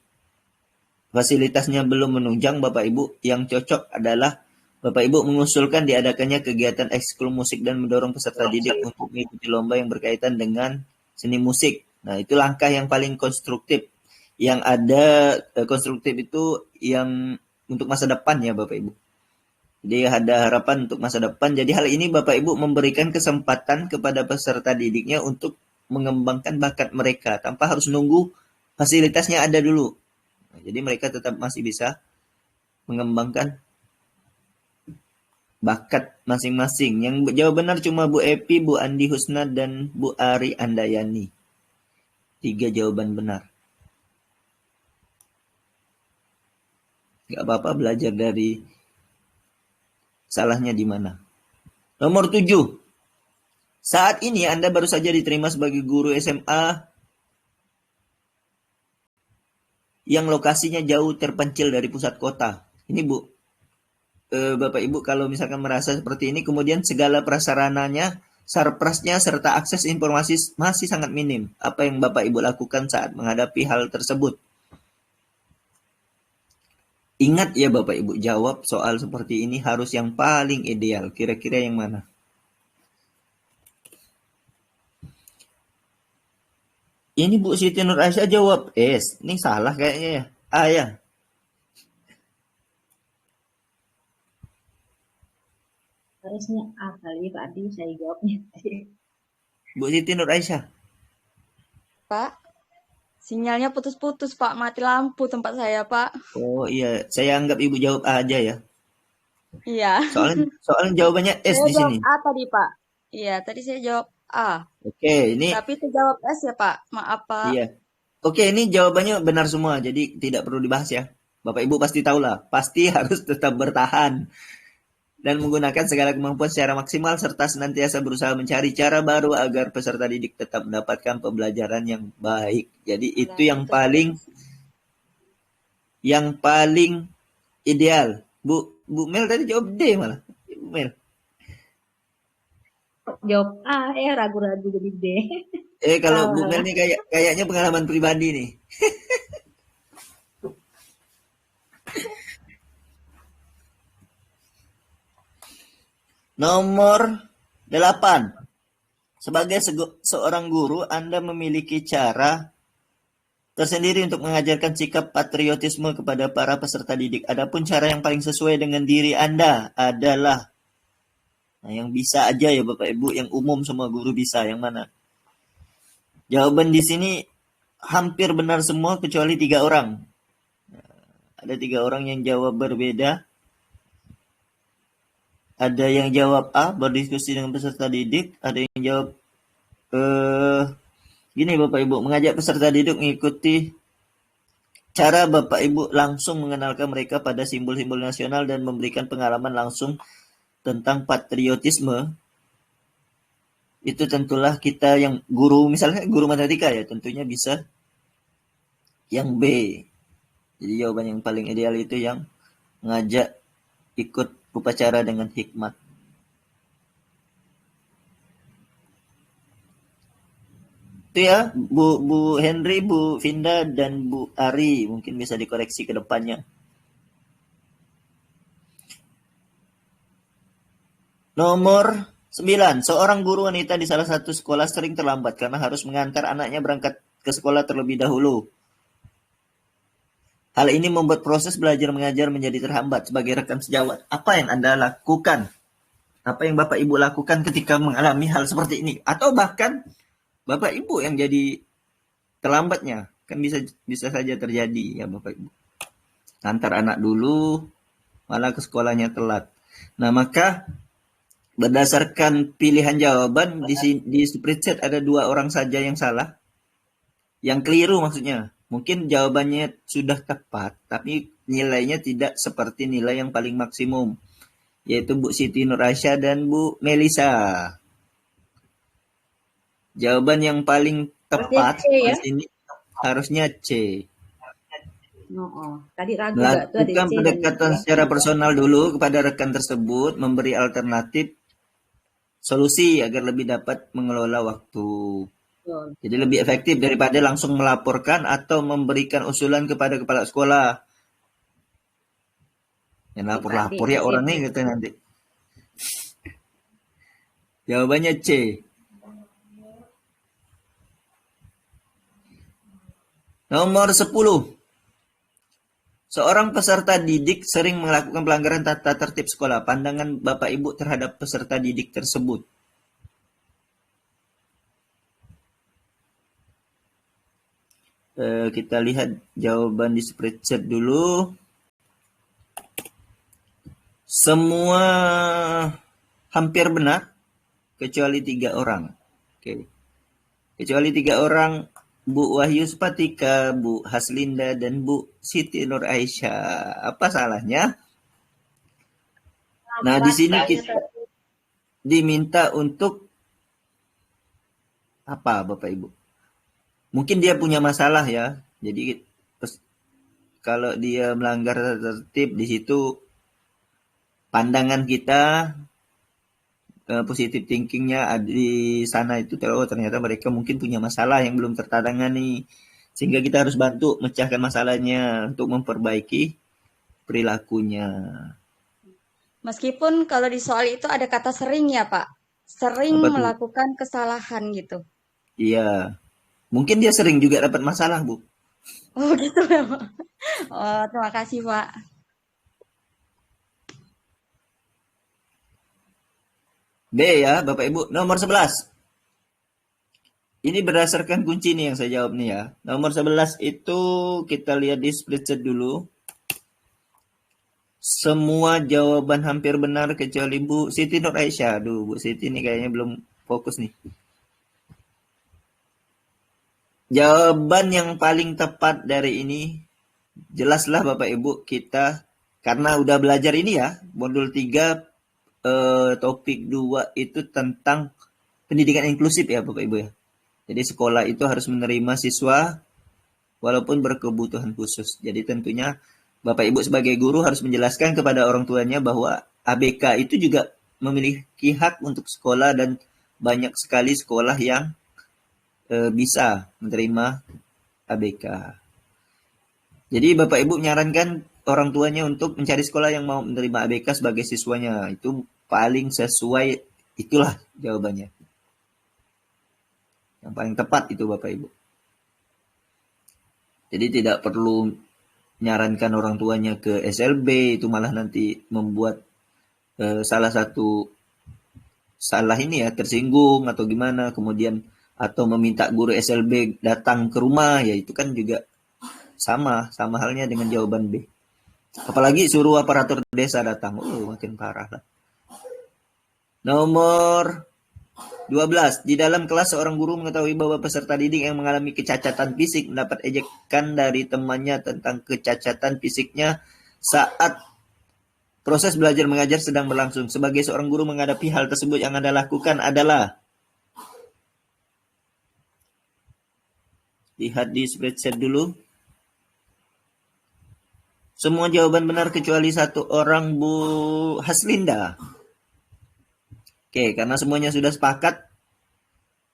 fasilitasnya belum menunjang Bapak Ibu, yang cocok adalah Bapak Ibu mengusulkan diadakannya kegiatan ekskul musik dan mendorong peserta didik untuk mengikuti lomba yang berkaitan dengan seni musik. Nah, itu langkah yang paling konstruktif. Yang ada konstruktif itu yang untuk masa depan ya Bapak Ibu. Jadi ada harapan untuk masa depan. Jadi hal ini Bapak Ibu memberikan kesempatan kepada peserta didiknya untuk mengembangkan bakat mereka tanpa harus nunggu fasilitasnya ada dulu. Nah, jadi mereka tetap masih bisa mengembangkan bakat masing-masing. Yang jawab benar cuma Bu Epi, Bu Andi Husna, dan Bu Ari Andayani. 3 jawaban benar. Gak apa-apa belajar dari salahnya di mana. Nomor 7. Saat ini Anda baru saja diterima sebagai guru SMA yang lokasinya jauh terpencil dari pusat kota. Ini Bapak Ibu kalau misalkan merasa seperti ini, kemudian segala prasarananya Surplusnya serta akses informasi masih sangat minim. Apa yang Bapak Ibu lakukan saat menghadapi hal tersebut? Ingat ya Bapak Ibu, jawab soal seperti ini harus yang paling ideal. Kira-kira yang mana? Ini Bu Siti Nur Aisyah jawab S. Ini salah kayaknya ya. A ya. Harusnya A kali Pak Ardi, saya jawabnya. Bu Siti Nur Aisyah. Pak, sinyalnya putus-putus, Pak. Mati lampu tempat saya, Pak. Oh iya, saya anggap Ibu jawab A aja ya. Iya. Soalnya jawabannya S Saya di jawab sini. A tadi, Pak. Iya, tadi saya jawab A. Oke, ini Tapi terjawab S ya, Pak. Maaf, Pak. iya. Oke, ini jawabannya benar semua, jadi tidak perlu dibahas ya. Bapak Ibu pasti tahu lah, pasti harus tetap bertahan dan menggunakan segala kemampuan secara maksimal serta senantiasa berusaha mencari cara baru agar peserta didik tetap mendapatkan pembelajaran yang baik. Jadi itu yang paling ideal. Bu Mel tadi jawab D malah. Bu Mel. Jawab A, ragu-ragu jadi D. Kalau Bu Mel nih kayaknya pengalaman pribadi nih. Nomor 8. Sebagai seorang guru, Anda memiliki cara tersendiri untuk mengajarkan sikap patriotisme kepada para peserta didik. Adapun cara yang paling sesuai dengan diri Anda adalah, yang bisa aja ya Bapak Ibu, yang umum semua guru bisa, yang mana? Jawaban di sini hampir benar semua kecuali 3 orang. Ada 3 orang yang jawab berbeda. Ada yang jawab A, berdiskusi dengan peserta didik. Ada yang jawab gini Bapak Ibu, mengajak peserta didik mengikuti cara Bapak Ibu langsung mengenalkan mereka pada simbol-simbol nasional dan memberikan pengalaman langsung tentang patriotisme. Itu tentulah kita yang guru, misalnya guru matematika ya, tentunya bisa yang B. Jadi jawaban yang paling ideal itu yang mengajak ikut upacara dengan hikmat. Itu ya, Bu Henry, Bu Vinda, dan Bu Ari. Mungkin bisa dikoreksi ke depannya. Nomor 9. Seorang guru wanita di salah satu sekolah sering terlambat karena harus mengantar anaknya berangkat ke sekolah terlebih dahulu. Hal ini membuat proses belajar mengajar menjadi terhambat. Sebagai rekan sejawat, apa yang Anda lakukan? Apa yang Bapak Ibu lakukan ketika mengalami hal seperti ini? Atau bahkan Bapak Ibu yang jadi terlambatnya. Kan bisa saja terjadi ya Bapak Ibu. Antar anak dulu, malah ke sekolahnya telat. Nah, maka berdasarkan pilihan jawaban di spreadsheet ada 2 orang saja yang salah. Yang keliru maksudnya. Mungkin jawabannya sudah tepat, tapi nilainya tidak seperti nilai yang paling maksimum, yaitu Bu Siti Nur Aisyah dan Bu Melisa. Jawaban yang paling tepat di sini harusnya C. Tadi ragu Lakukan pendekatan secara personal dulu kepada rekan tersebut, memberi alternatif solusi agar lebih dapat mengelola waktu. Jadi lebih efektif daripada langsung melaporkan atau memberikan usulan kepada kepala sekolah. Yang lapor-lapor ya orang nih gitu nanti. Jawabannya C. Nomor 10. Seorang peserta didik sering melakukan pelanggaran tata tertib sekolah. Pandangan Bapak Ibu terhadap peserta didik tersebut. Kita lihat jawaban di spreadsheet dulu. Semua hampir benar kecuali 3 orang. Oke. Kecuali 3 orang, Bu Wahyu Spatika, Bu Haslinda, dan Bu Siti Nur Aisyah. Apa salahnya? Nah, di sini kita diminta untuk apa Bapak Ibu? Mungkin dia punya masalah ya. Jadi kalau dia melanggar tata tertib, di situ pandangan kita positive thinkingnya di sana itu, ternyata mereka mungkin punya masalah yang belum tertangani, sehingga kita harus bantu mecahkan masalahnya untuk memperbaiki perilakunya. Meskipun kalau di soal itu ada kata sering ya Pak, sering melakukan kesalahan gitu. Iya, mungkin dia sering juga dapat masalah, Bu. Oh gitu ya Pak. Oh, terima kasih Pak. B ya, Bapak Ibu. Nomor 11. Ini berdasarkan kunci nih yang saya jawab nih ya. Nomor 11 itu kita lihat di spreadsheet dulu. Semua jawaban hampir benar kecuali Bu Siti Nur Aisyah. Aduh, Bu Siti ini kayaknya belum fokus nih. Jawaban yang paling tepat dari ini, jelaslah Bapak Ibu, kita karena udah belajar ini ya, modul 3 topik 2 itu tentang pendidikan inklusif ya Bapak Ibu ya. Jadi sekolah itu harus menerima siswa walaupun berkebutuhan khusus. Jadi tentunya Bapak Ibu sebagai guru harus menjelaskan kepada orang tuanya bahwa ABK itu juga memiliki hak untuk sekolah dan banyak sekali sekolah yang bisa menerima ABK. Jadi Bapak Ibu menyarankan orang tuanya untuk mencari sekolah yang mau menerima ABK sebagai siswanya. Itu paling sesuai, itulah jawabannya. Yang paling tepat itu Bapak Ibu. Jadi tidak perlu menyarankan orang tuanya ke SLB, itu malah nanti membuat salah satu salah ini ya, tersinggung atau gimana, kemudian atau meminta guru SLB datang ke rumah, ya itu kan juga sama halnya dengan jawaban B. Apalagi suruh aparatur desa datang, makin parah lah. Nomor 12. Di dalam kelas seorang guru mengetahui bahwa peserta didik yang mengalami kecacatan fisik mendapat ejekan dari temannya tentang kecacatan fisiknya saat proses belajar mengajar sedang berlangsung. Sebagai seorang guru menghadapi hal tersebut yang Anda lakukan adalah, lihat di spreadsheet dulu. Semua jawaban benar kecuali satu orang, Bu Haslinda. Oke, karena semuanya sudah sepakat,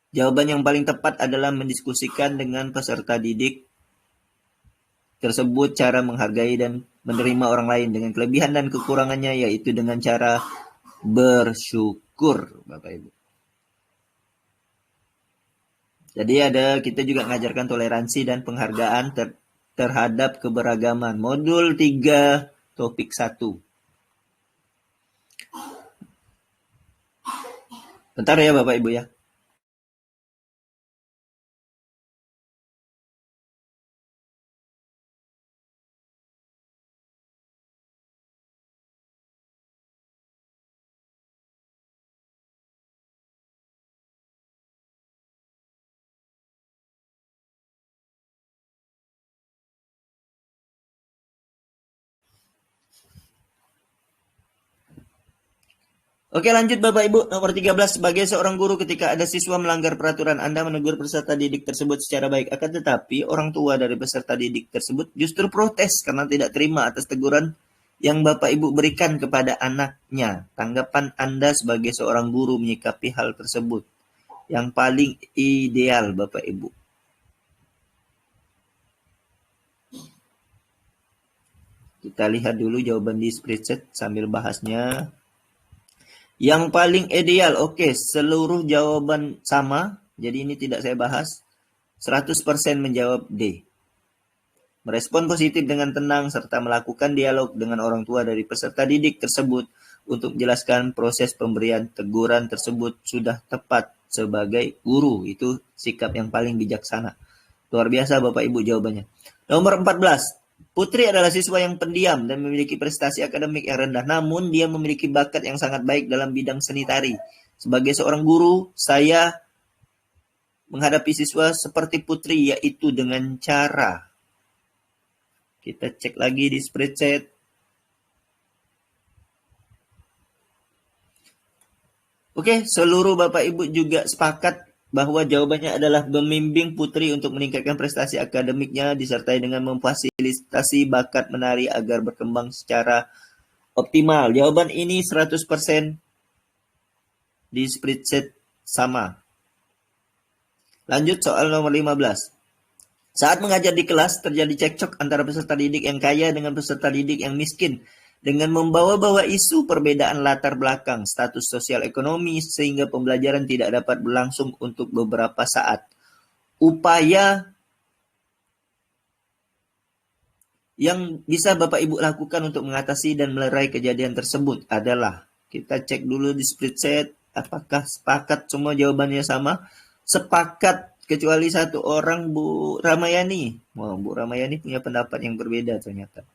jawaban yang paling tepat adalah mendiskusikan dengan peserta didik tersebut cara menghargai dan menerima orang lain dengan kelebihan dan kekurangannya, yaitu dengan cara bersyukur, Bapak Ibu. Jadi kita juga mengajarkan toleransi dan penghargaan terhadap keberagaman. Modul 3, topik 1. Bentar ya Bapak Ibu ya. Oke, lanjut Bapak Ibu. Nomor 13. Sebagai seorang guru, ketika ada siswa melanggar peraturan, Anda menegur peserta didik tersebut secara baik. Akan tetapi orang tua dari peserta didik tersebut justru protes karena tidak terima atas teguran yang Bapak Ibu berikan kepada anaknya. Tanggapan Anda sebagai seorang guru menyikapi hal tersebut yang paling ideal Bapak Ibu. Kita lihat dulu jawaban di spreadsheet sambil bahasnya. Yang paling ideal, oke, seluruh jawaban sama, jadi ini tidak saya bahas. 100% menjawab D. Merespon positif dengan tenang serta melakukan dialog dengan orang tua dari peserta didik tersebut untuk menjelaskan proses pemberian teguran tersebut sudah tepat sebagai guru. Itu sikap yang paling bijaksana. Luar biasa Bapak Ibu jawabannya. Nomor 14. Putri adalah siswa yang pendiam dan memiliki prestasi akademik yang rendah, namun dia memiliki bakat yang sangat baik dalam bidang seni tari. Sebagai seorang guru, saya menghadapi siswa seperti Putri, yaitu dengan cara, kita cek lagi di spreadsheet. Oke, seluruh Bapak Ibu juga sepakat bahwa jawabannya adalah membimbing Putri untuk meningkatkan prestasi akademiknya disertai dengan memfasilitasi bakat menari agar berkembang secara optimal. Jawaban ini 100% di spreadsheet sama. Lanjut soal nomor 15. Saat mengajar di kelas, terjadi cekcok antara peserta didik yang kaya dengan peserta didik yang miskin dengan membawa-bawa isu perbedaan latar belakang, status sosial ekonomi, sehingga pembelajaran tidak dapat berlangsung untuk beberapa saat. Upaya yang bisa Bapak Ibu lakukan untuk mengatasi dan melerai kejadian tersebut adalah, kita cek dulu di spreadsheet, apakah sepakat semua jawabannya sama? Sepakat kecuali satu orang, Bu Ramayani. Wow, Bu Ramayani punya pendapat yang berbeda ternyata.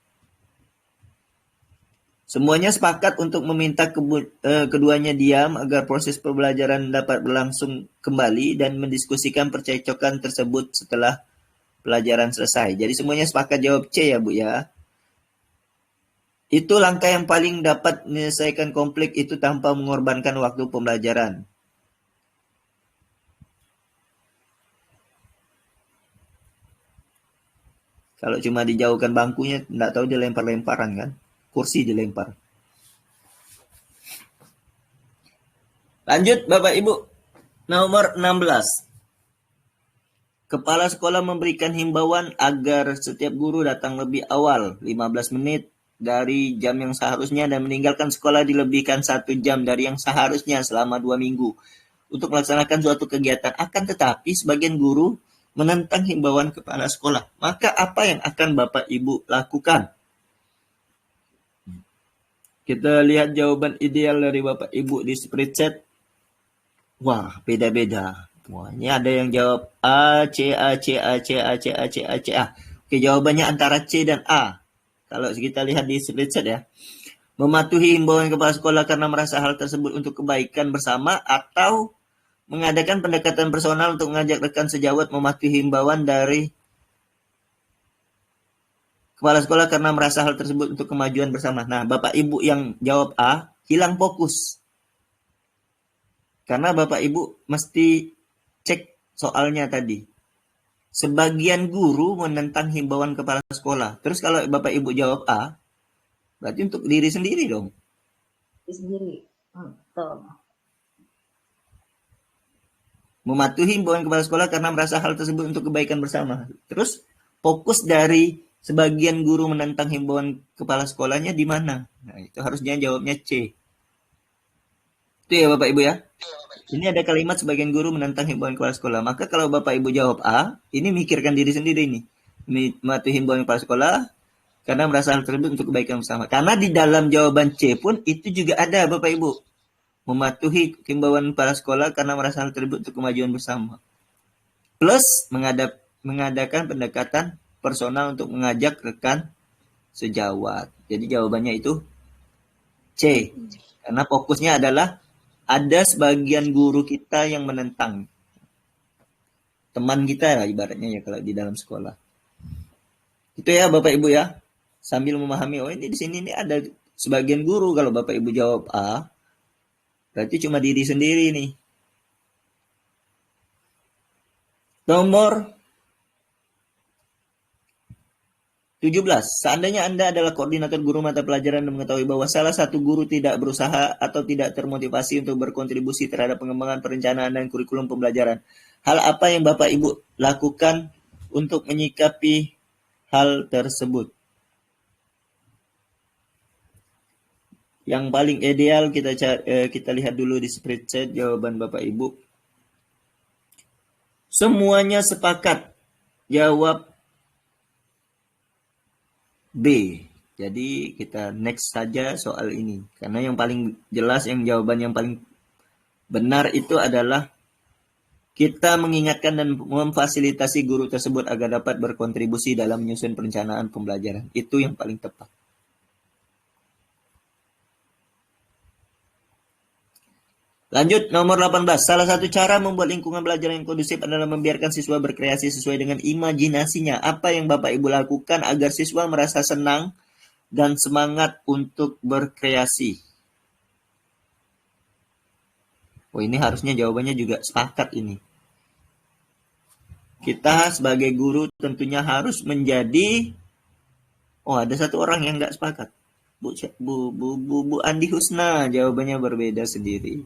Semuanya sepakat untuk meminta keduanya diam agar proses pembelajaran dapat berlangsung kembali dan mendiskusikan percekcokan tersebut setelah pelajaran selesai. Jadi semuanya sepakat jawab C ya Bu ya. Itu langkah yang paling dapat menyelesaikan konflik itu tanpa mengorbankan waktu pembelajaran. Kalau cuma dijauhkan bangkunya, tidak tahu dia lempar-lemparan kan. Kursi dilempar. Lanjut Bapak Ibu. Nomor 16. Kepala sekolah memberikan himbauan agar setiap guru datang lebih awal, 15 menit dari jam yang seharusnya, dan meninggalkan sekolah dilebihkan 1 jam dari yang seharusnya selama 2 minggu untuk melaksanakan suatu kegiatan. Akan tetapi sebagian guru menentang himbauan kepala sekolah. Maka apa yang akan Bapak Ibu lakukan? Kita lihat jawaban ideal dari Bapak Ibu di spreadsheet. Wah, beda-beda. Wah, ini ada yang jawab A, C, A, C, A, C, A, C, A, C, A, C, A. Oke, jawabannya antara C dan A. Kalau kita lihat di spreadsheet ya. Mematuhi himbauan kepala sekolah karena merasa hal tersebut untuk kebaikan bersama, atau mengadakan pendekatan personal untuk mengajak rekan sejawat mematuhi himbauan dari kepala sekolah karena merasa hal tersebut untuk kemajuan bersama. Nah, Bapak Ibu yang jawab A, hilang fokus. Karena Bapak Ibu mesti cek soalnya tadi. Sebagian guru menentang himbauan kepala sekolah. Terus kalau Bapak Ibu jawab A, berarti untuk diri sendiri dong. Diri sendiri. Betul. Mematuhi himbauan kepala sekolah karena merasa hal tersebut untuk kebaikan bersama. Terus fokus dari sebagian guru menentang himbauan kepala sekolahnya di mana? Nah, itu harusnya jawabnya C. Itu ya Bapak Ibu ya. Ini ada kalimat sebagian guru menentang himbauan kepala sekolah. Maka kalau Bapak Ibu jawab A, ini mikirkan diri sendiri nih. Mematuhi himbauan kepala sekolah karena merasa hal tersebut untuk kebaikan bersama. Karena di dalam jawaban C pun itu juga ada Bapak Ibu. Mematuhi himbauan kepala sekolah karena merasa hal tersebut untuk kemajuan bersama. Plus mengadakan pendekatan personal untuk mengajak rekan sejawat. Jadi jawabannya itu C. Karena fokusnya adalah ada sebagian guru kita yang menentang. Teman kita lah ibaratnya ya kalau di dalam sekolah. Itu ya Bapak Ibu ya. Sambil memahami, oh ini di sini ini ada sebagian guru. Kalau Bapak Ibu jawab A, berarti cuma diri sendiri nih. Nomor 17. Seandainya Anda adalah koordinator guru mata pelajaran dan mengetahui bahwa salah satu guru tidak berusaha atau tidak termotivasi untuk berkontribusi terhadap pengembangan perencanaan dan kurikulum pembelajaran, hal apa yang Bapak Ibu lakukan untuk menyikapi hal tersebut? Yang paling ideal kita lihat dulu di spreadsheet jawaban Bapak Ibu. Semuanya sepakat jawab B. Jadi kita next saja soal ini. Karena yang paling jelas, yang jawaban yang paling benar itu adalah kita mengingatkan dan memfasilitasi guru tersebut agar dapat berkontribusi dalam menyusun perencanaan pembelajaran. Itu yang paling tepat. Lanjut, nomor 18. Salah satu cara membuat lingkungan belajar yang kondusif adalah membiarkan siswa berkreasi sesuai dengan imajinasinya. Apa yang Bapak Ibu lakukan agar siswa merasa senang dan semangat untuk berkreasi? Oh, ini harusnya jawabannya juga sepakat ini. Kita sebagai guru tentunya harus menjadi... Oh, ada satu orang yang nggak sepakat. Bu Andi Husna, jawabannya berbeda sendiri.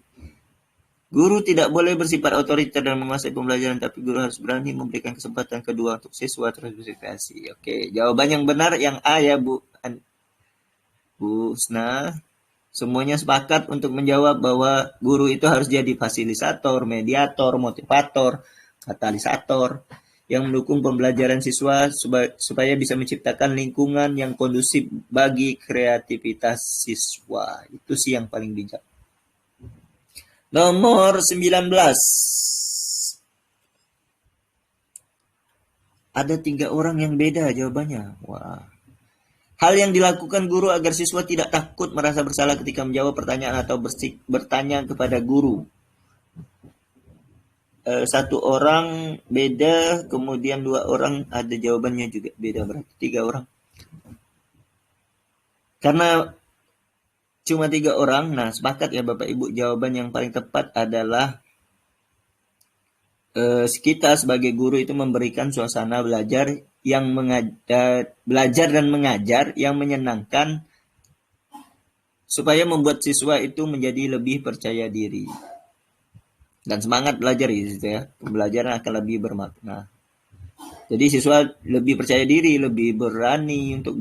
Guru tidak boleh bersifat otoriter dan menguasai pembelajaran, tapi guru harus berani memberikan kesempatan kedua untuk siswa terus berkreasi. Oke, jawaban yang benar yang A ya Bu Husna. Semuanya sepakat untuk menjawab bahwa guru itu harus jadi fasilitator, mediator, motivator, katalisator yang mendukung pembelajaran siswa supaya bisa menciptakan lingkungan yang kondusif bagi kreativitas siswa. Itu sih yang paling bijak. Nomor 19. Ada 3 orang yang beda jawabannya. Wah. Hal yang dilakukan guru agar siswa tidak takut merasa bersalah ketika menjawab pertanyaan atau bertanya kepada guru. 1 orang beda, kemudian 2 orang ada jawabannya juga beda, berarti 3 orang. Karena cuma 3 orang, nah sepakat ya Bapak Ibu, jawaban yang paling tepat adalah kita sebagai guru itu memberikan suasana belajar yang belajar dan mengajar yang menyenangkan supaya membuat siswa itu menjadi lebih percaya diri dan semangat belajar gitu ya. Pembelajaran akan lebih bermakna. Jadi siswa lebih percaya diri, lebih berani untuk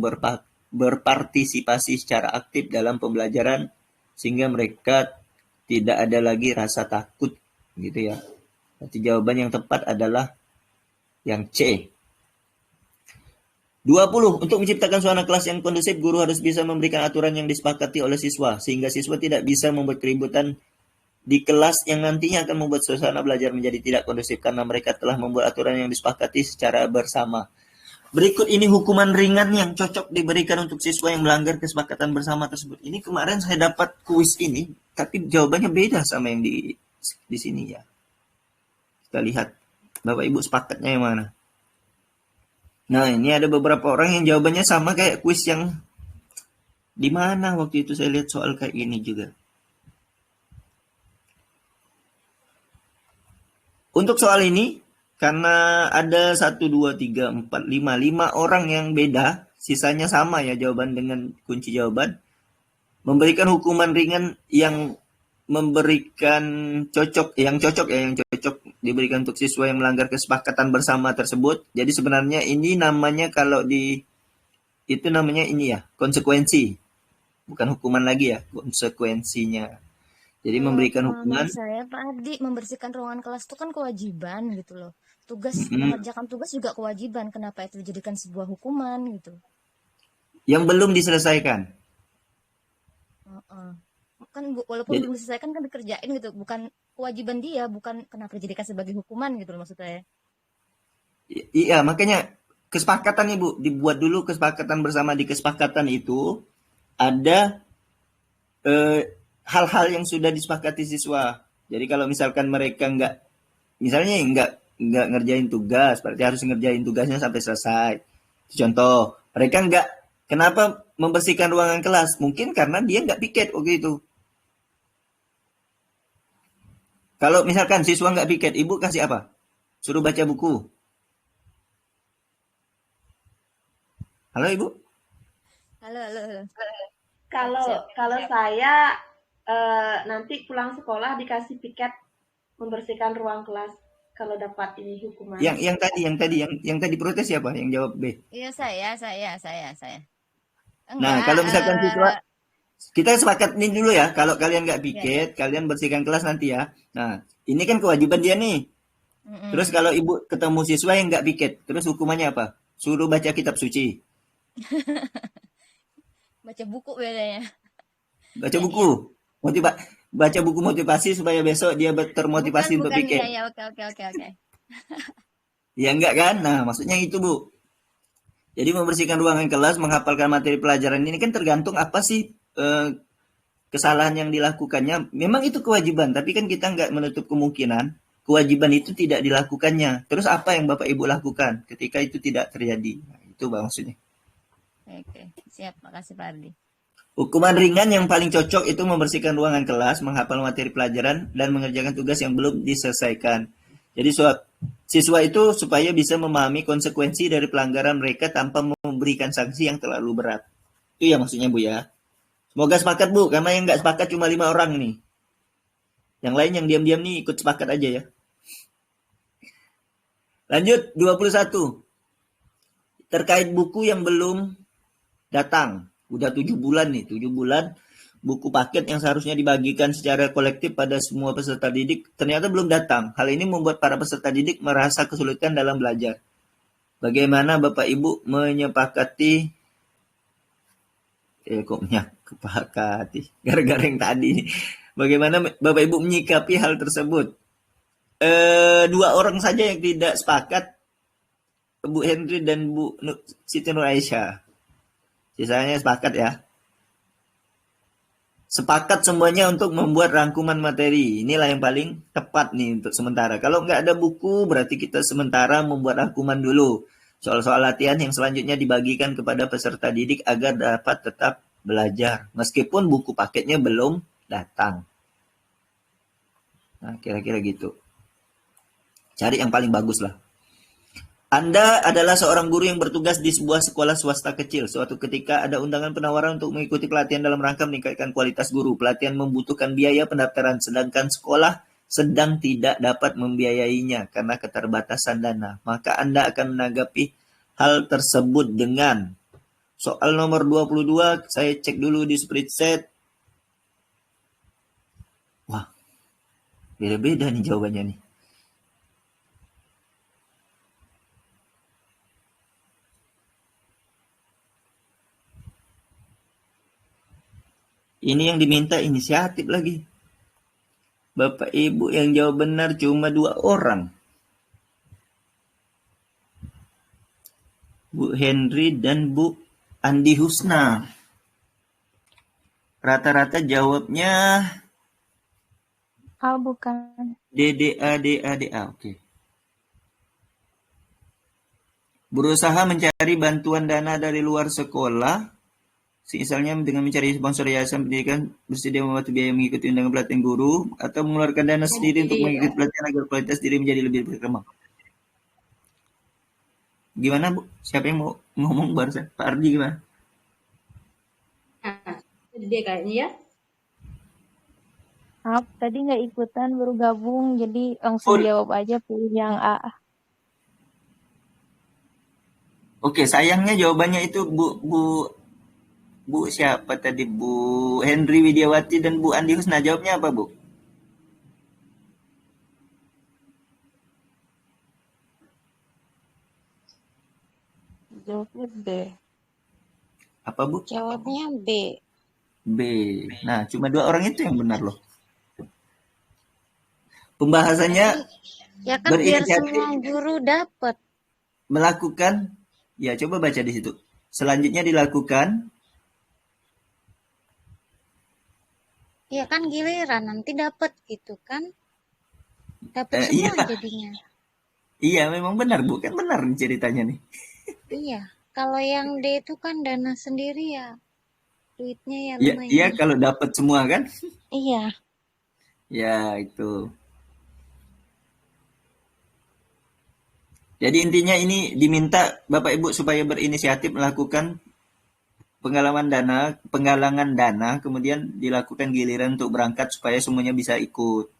berpartisipasi secara aktif dalam pembelajaran sehingga mereka tidak ada lagi rasa takut gitu ya. Berarti jawaban yang tepat adalah yang C. 20. Untuk menciptakan suasana kelas yang kondusif, guru harus bisa memberikan aturan yang disepakati oleh siswa, sehingga siswa tidak bisa membuat keributan di kelas yang nantinya akan membuat suasana belajar menjadi tidak kondusif karena mereka telah membuat aturan yang disepakati secara bersama. Berikut ini hukuman ringan yang cocok diberikan untuk siswa yang melanggar kesepakatan bersama tersebut. Ini kemarin saya dapat kuis ini, tapi jawabannya beda sama yang di sini ya. Kita lihat, Bapak Ibu sepakatnya yang mana. Nah, ini ada beberapa orang yang jawabannya sama kayak kuis yang di mana waktu itu saya lihat soal kayak ini juga. Untuk soal ini, karena ada 1, 2, 3, 4, 5 orang yang beda, sisanya sama ya jawaban dengan kunci jawaban, memberikan hukuman ringan yang memberikan yang cocok diberikan untuk siswa yang melanggar kesepakatan bersama tersebut. Jadi sebenarnya ini namanya kalau itu namanya ini ya, konsekuensi. Bukan hukuman lagi ya, konsekuensinya. Jadi memberikan hukuman. Saya Pak Ardi, membersihkan ruangan kelas itu kan kewajiban gitu loh. Mengerjakan tugas juga kewajiban. Kenapa itu dijadikan sebuah hukuman gitu? Yang belum diselesaikan. Kan walaupun belum diselesaikan kan dikerjain gitu, bukan kewajiban dia, bukan kenapa dijadikan sebagai hukuman gitu loh maksud saya. Iya, makanya kesepakatan Ibu, dibuat dulu kesepakatan bersama. Di kesepakatan itu ada hal-hal yang sudah disepakati siswa. Jadi kalau misalkan mereka nggak ngerjain tugas, berarti harus ngerjain tugasnya sampai selesai. Contoh, mereka kenapa membersihkan ruangan kelas? Mungkin karena dia nggak piket waktu itu. Kalau misalkan siswa nggak piket, Ibu kasih apa? Suruh baca buku. Halo Ibu? Halo. Kalau saya nanti pulang sekolah dikasih piket membersihkan ruang kelas kalau dapat ini hukuman. Yang tadi protes siapa? Yang jawab B. Iya saya. Nah, kalau misalkan siswa, kita sepakat ini dulu ya. Kalau kalian nggak piket, kalian bersihkan kelas nanti ya. Nah, ini kan kewajiban dia nih. Terus kalau Ibu ketemu siswa yang nggak piket, terus hukumannya apa? Suruh baca kitab suci. Baca buku bedanya. Baca buku. Baca buku motivasi supaya besok dia termotivasi untuk piket. Iya, oke. Ya enggak kan? Nah, maksudnya itu, Bu. Jadi membersihkan ruangan kelas, menghafalkan materi pelajaran ini kan tergantung apa sih kesalahan yang dilakukannya. Memang itu kewajiban, tapi kan kita nggak menutup kemungkinan kewajiban itu tidak dilakukannya. Terus apa yang Bapak Ibu lakukan ketika itu tidak terjadi? Nah, itu maksudnya. Oke, siap. Makasih Pak Ardi. Hukuman ringan yang paling cocok itu membersihkan ruangan kelas, menghafal materi pelajaran, dan mengerjakan tugas yang belum diselesaikan. Jadi siswa itu supaya bisa memahami konsekuensi dari pelanggaran mereka tanpa memberikan sanksi yang terlalu berat. Itu ya maksudnya Bu ya. Semoga sepakat Bu, karena yang nggak sepakat cuma 5 orang nih. Yang lain yang diam-diam nih ikut sepakat aja ya. Lanjut 21. Terkait buku yang belum datang. Udah 7 bulan nih, 7 bulan buku paket yang seharusnya dibagikan secara kolektif pada semua peserta didik ternyata belum datang. Hal ini membuat para peserta didik merasa kesulitan dalam belajar. Bagaimana Bapak Ibu menyepakati gara-gara yang tadi. Bagaimana Bapak Ibu menyikapi hal tersebut? 2 orang saja yang tidak sepakat, Bu Henry dan Bu Siti Nur Aisyah. Sisanya sepakat ya. Sepakat semuanya untuk membuat rangkuman materi. Inilah yang paling tepat nih untuk sementara. Kalau nggak ada buku, berarti kita sementara membuat rangkuman dulu. Soal-soal latihan yang selanjutnya dibagikan kepada peserta didik agar dapat tetap belajar. Meskipun buku paketnya belum datang. Nah, kira-kira gitu. Cari yang paling bagus lah. Anda adalah seorang guru yang bertugas di sebuah sekolah swasta kecil. Suatu ketika ada undangan penawaran untuk mengikuti pelatihan dalam rangka meningkatkan kualitas guru. Pelatihan membutuhkan biaya pendaftaran, sedangkan sekolah sedang tidak dapat membiayainya karena keterbatasan dana. Maka Anda akan menanggapi hal tersebut dengan soal nomor 22. Saya cek dulu di spreadsheet. Wah, beda-beda nih jawabannya nih. Ini yang diminta inisiatif lagi. Bapak Ibu yang jawab benar cuma 2 orang. Bu Henry dan Bu Andi Husna. Rata-rata jawabnya A bukan. DDA. Oke. Berusaha mencari bantuan dana dari luar sekolah. Misalnya dengan mencari sponsor yayasan pendidikan bersedia membantu biaya mengikuti undangan pelatihan guru atau mengeluarkan dana sendiri untuk mengikuti pelatihan agar kualitas diri menjadi lebih berkembang. Gimana Bu? Siapa yang mau ngomong barusan? Pak Ardi gimana? Dia kayaknya ya. Maaf, tadi nggak ikutan, baru gabung, jadi langsung jawab aja pilih yang A. Oke, sayangnya jawabannya itu Bu siapa tadi? Bu Henry Widiawati dan Bu Andi Husna. Jawabnya apa, Bu? Jawabnya B. Apa, Bu? Jawabnya B. B. Nah, cuma 2 orang itu yang benar loh. Pembahasannya Ya kan biar berinisiatif semua guru dapat. melakukan, ya coba baca di situ. Selanjutnya dilakukan. Ya kan giliran nanti dapat gitu kan? Dapat semua Iya. jadinya. Iya, memang benar, Bu. Kan benar ceritanya nih. Iya. Kalau yang D itu kan dana sendiri ya. Duitnya ya Iya, lumayan. iya kalau dapat semua kan? Iya. Ya, itu. Jadi intinya ini diminta Bapak Ibu supaya berinisiatif melakukan penggalangan dana, kemudian dilakukan giliran untuk berangkat supaya semuanya bisa ikut.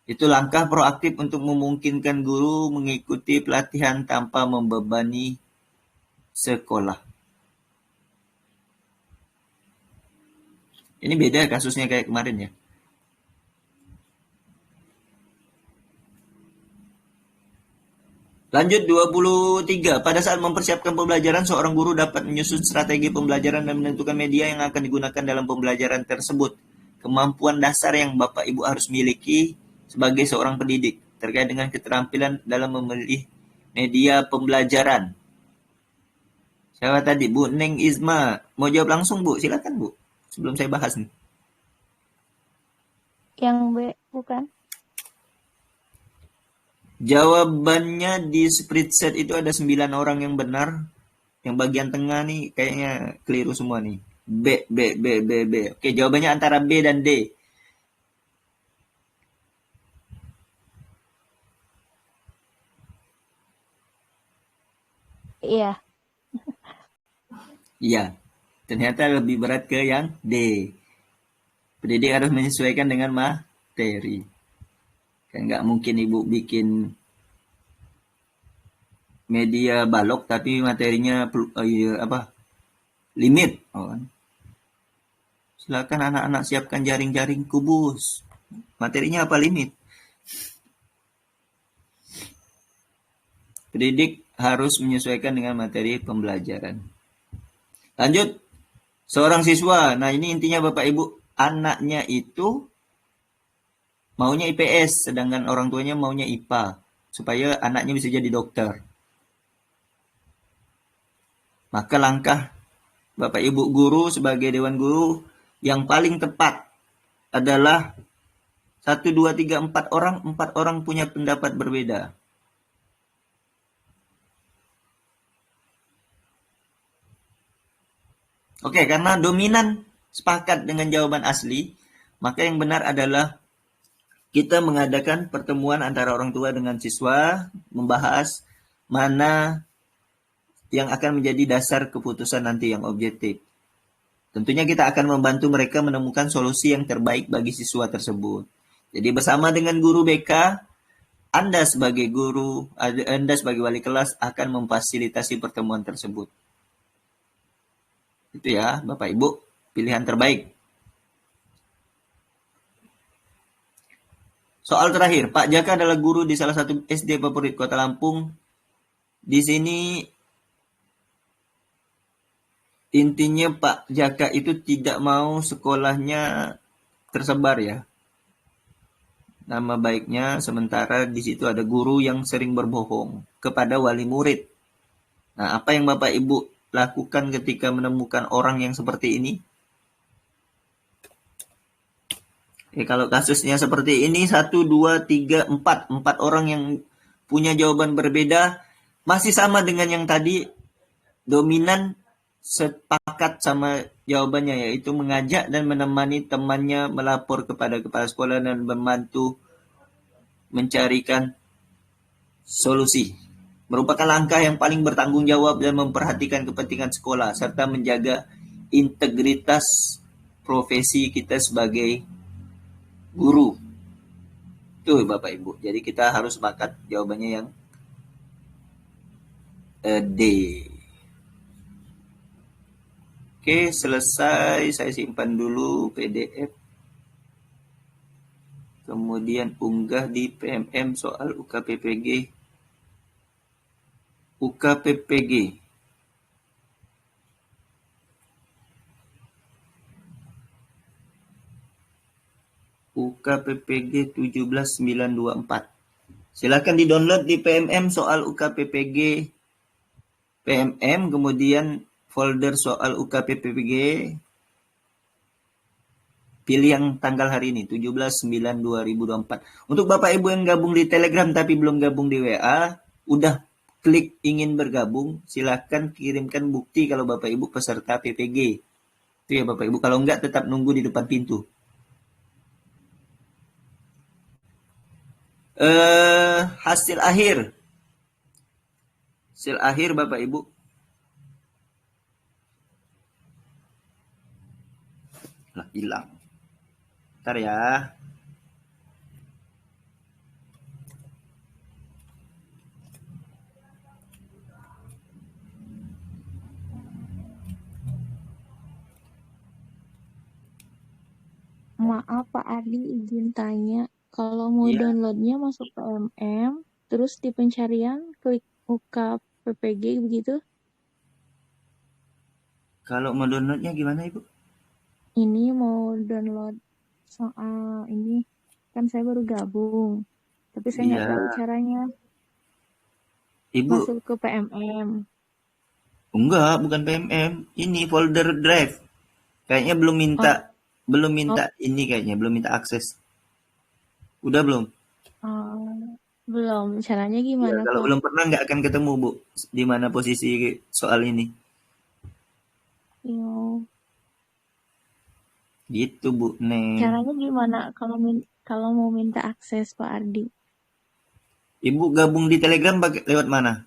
Itu langkah proaktif untuk memungkinkan guru mengikuti pelatihan tanpa membebani sekolah. Ini beda kasusnya kayak kemarin ya. Lanjut 23. Pada saat mempersiapkan pembelajaran, seorang guru dapat menyusun strategi pembelajaran dan menentukan media yang akan digunakan dalam pembelajaran tersebut. Kemampuan dasar yang Bapak Ibu harus miliki sebagai seorang pendidik terkait dengan keterampilan dalam memilih media pembelajaran. Siapa tadi? Bu Neng Isma. Mau jawab langsung, Bu? Silakan, Bu. Sebelum saya bahas nih. Yang B bukan? Jawabannya di spreadsheet itu ada 9 orang yang benar. Yang bagian tengah nih kayaknya keliru semua nih. B. Oke, jawabannya antara B dan D. Iya. Iya. Ternyata lebih berat ke yang D. Pendidik harus menyesuaikan dengan materi. Kan nggak mungkin Ibu bikin media balok tapi materinya limit. Silakan anak-anak siapkan jaring-jaring kubus. Materinya apa limit? Pendidik harus menyesuaikan dengan materi pembelajaran. Lanjut. Seorang siswa. Nah, ini intinya Bapak Ibu, anaknya itu maunya IPS, sedangkan orang tuanya maunya IPA, supaya anaknya bisa jadi dokter. Maka langkah Bapak Ibu guru sebagai Dewan Guru yang paling tepat adalah 1, 2, 3, 4 orang. 4 orang punya pendapat berbeda. Oke, karena dominan sepakat dengan jawaban asli, maka yang benar adalah kita mengadakan pertemuan antara orang tua dengan siswa, membahas mana yang akan menjadi dasar keputusan nanti yang objektif. Tentunya kita akan membantu mereka menemukan solusi yang terbaik bagi siswa tersebut. Jadi bersama dengan guru BK, Anda sebagai guru, Anda sebagai wali kelas akan memfasilitasi pertemuan tersebut. Itu ya, Bapak Ibu, pilihan terbaik. Soal terakhir, Pak Jaka adalah guru di salah satu SD favorit Kota Lampung. Di sini intinya Pak Jaka itu tidak mau sekolahnya tersebar ya. Nama baiknya, sementara di situ ada guru yang sering berbohong kepada wali murid. Nah, apa yang Bapak Ibu lakukan ketika menemukan orang yang seperti ini? Kalau kasusnya seperti ini, 1, 2, 3, 4. 4 orang yang punya jawaban berbeda, masih sama dengan yang tadi, dominan sepakat sama jawabannya, yaitu mengajak dan menemani temannya melapor kepada kepala sekolah dan membantu mencarikan solusi. Merupakan langkah yang paling bertanggung jawab dan memperhatikan kepentingan sekolah, serta menjaga integritas profesi kita sebagai guru. Tuh Bapak Ibu. Jadi kita harus sepakat jawabannya yang D. Oke, selesai. Saya simpan dulu PDF. Kemudian unggah di PMM soal UKPPG. UKPPG. UKPPG 17924. Silakan di-download di PMM soal UKPPG PMM, kemudian folder soal UKPPG. Pilih yang tanggal hari ini, 17/9/2024. Untuk Bapak Ibu yang gabung di Telegram tapi belum gabung di WA, udah klik ingin bergabung, silakan kirimkan bukti kalau Bapak Ibu peserta PPG. Itu ya Bapak Ibu, kalau enggak tetap nunggu di depan pintu. Hasil akhir. Hasil akhir Bapak Ibu. Lah, hilang. Bentar ya. Maaf Pak Ardi, izin tanya. Kalau mau Iya. downloadnya masuk PMM, terus di pencarian klik UKPPG begitu? Kalau mau downloadnya gimana Ibu? Ini mau download soal ini, kan saya baru gabung. Tapi saya nggak Iya. tahu caranya Ibu, masuk ke PMM. enggak, bukan PMM. Ini folder drive. Kayaknya belum minta ini kayaknya, belum minta akses. Udah belum? Belum. Caranya Ya, gimana kalau Pak? belum pernah nggak akan ketemu Bu, di mana posisi soal ini. Yo. Gitu Bu, Neng. Caranya gimana kalau mau minta akses Pak Ardi? Ibu gabung di Telegram lewat mana?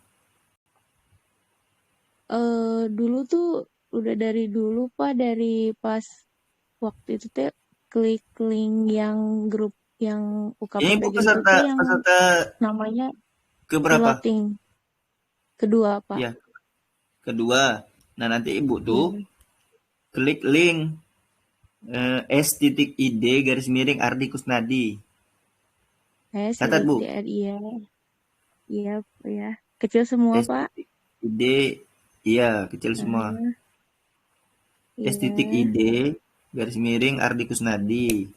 Dulu tuh udah dari dulu Pak, dari pas waktu itu teh klik link yang grup Yang Ini UKPP Bu gitu tuh yang peserta namanya keberapa? piloting. Kedua, Pak. Ya, kedua. Nah, nanti Ibu tuh Iya. klik link s.id garis miring Ardi Kusnadi. Catat, Bu. Iya. Iya, ya. Kecil semua, Pak. S.id, iya, kecil semua. Iya. S.id garis miring Ardi Kusnadi.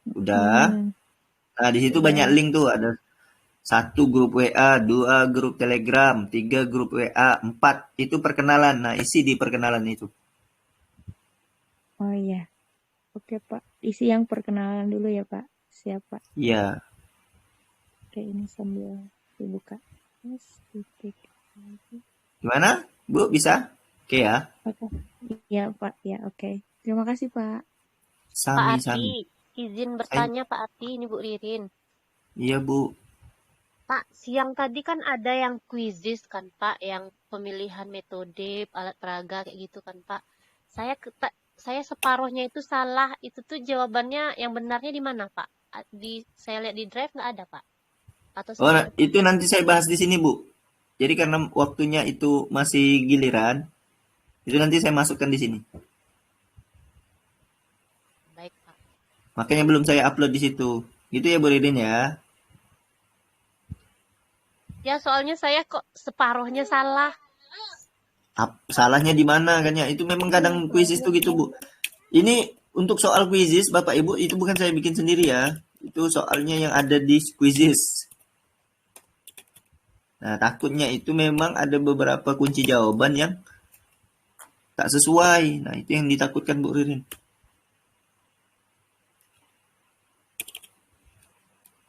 Udah. Nah, di situ Udah. banyak link tuh, ada 1 grup WA, 2 grup Telegram, 3 grup WA, 4 itu perkenalan. Nah, isi di perkenalan itu. Oh iya. Oke, Pak. Isi yang perkenalan dulu ya, Pak. Siap, Pak. Iya. Oke, ini sambil dibuka. Gimana, Bu? Bisa? Oke ya. Oke. Iya, Pak. Ya, oke. Terima kasih, Pak. Sami. Izin bertanya Pak Ardi, ini Bu Ririn. Iya, Bu. Pak, siang tadi kan ada yang kuisis kan Pak, yang pemilihan metode, alat peraga kayak gitu kan Pak. Saya separuhnya itu salah, itu tuh jawabannya yang benarnya di mana Pak? Saya lihat di drive nggak ada Pak. Atau Itu nanti saya bahas di sini, Bu. Jadi karena waktunya itu masih giliran, itu nanti saya masukkan di sini. Baik Pak. Makanya belum saya upload di situ. Gitu ya, Bu Ririn ya. Ya soalnya saya kok separuhnya salah. Salahnya di mana kan ya? Itu memang kadang kuisis itu gitu, Bu. Ini untuk soal kuisis, Bapak Ibu, itu bukan saya bikin sendiri ya. Itu soalnya yang ada di kuisis. Nah, takutnya itu memang ada beberapa kunci jawaban yang tak sesuai. Nah, itu yang ditakutkan Bu Ririn.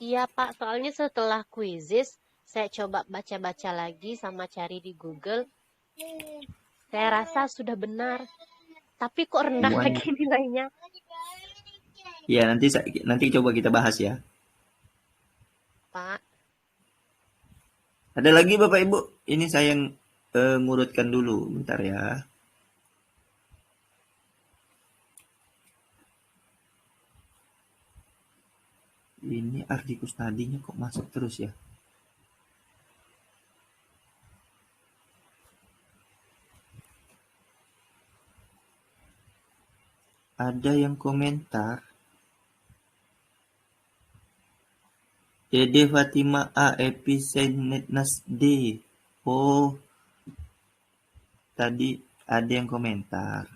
Iya Pak, soalnya setelah kuisis, saya coba baca-baca lagi sama cari di Google. Saya rasa sudah benar. Tapi kok rendah lagi nilainya? Ya, nanti coba kita bahas ya. Pak. Ada lagi Bapak Ibu? Ini saya yang ngurutkan dulu, bentar ya. Ini Ardi Kusnadinya kok masuk terus ya? Ada yang komentar. Dede Fatima A. Episenetnas D. Oh, tadi ada yang komentar.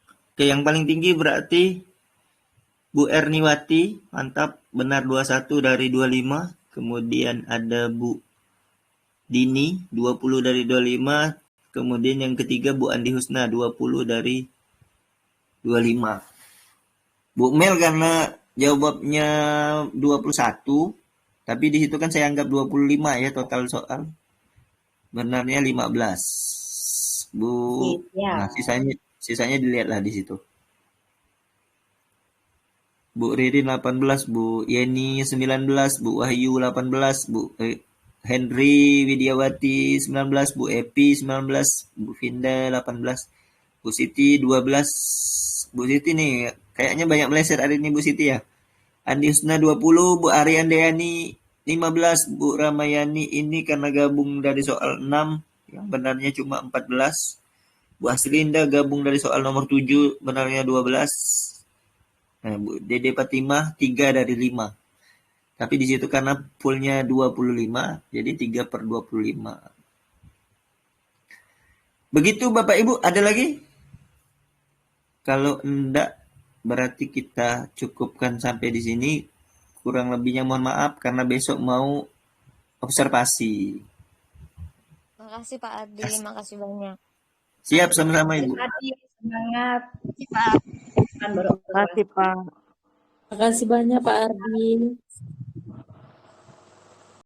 Oke, yang paling tinggi berarti Bu Erniwati, mantap, benar 21 dari 25. Kemudian ada Bu Dini, 20 dari 25. Kemudian yang ketiga Bu Andi Husna, 20 dari 25. Bu Mel karena jawabnya 21, tapi di situ kan saya anggap 25 ya total soal. Benarnya 15. Bu, nah sisanya dilihatlah di situ. Bu Ririn 18, Bu Yeni 19, Bu Wahyu 18, Bu Henry Widiawati 19, Bu Epi 19, Bu Vinda 18, Bu Siti 12. Bu Siti nih kayaknya banyak meleset hari ini Bu Siti ya. Andi Husna 20, Bu Arian Deyani 15, Bu Ramayani ini karena gabung dari soal 6, yang benarnya cuma 14. Bu Asrinda gabung dari soal nomor 7, benarnya 12. Nah, Bu Dede Fatimah 3 dari 5. Tapi di situ karena poolnya 25, jadi 3/25. Begitu Bapak Ibu, ada lagi? Kalau enggak, berarti kita cukupkan sampai di sini. Kurang lebihnya mohon maaf karena besok mau observasi. Makasih Pak Ardi, makasih banyak. Siap, sama-sama Ibu. Semangat. Terima kasih Pak. Terima kasih banyak Pak Ardi.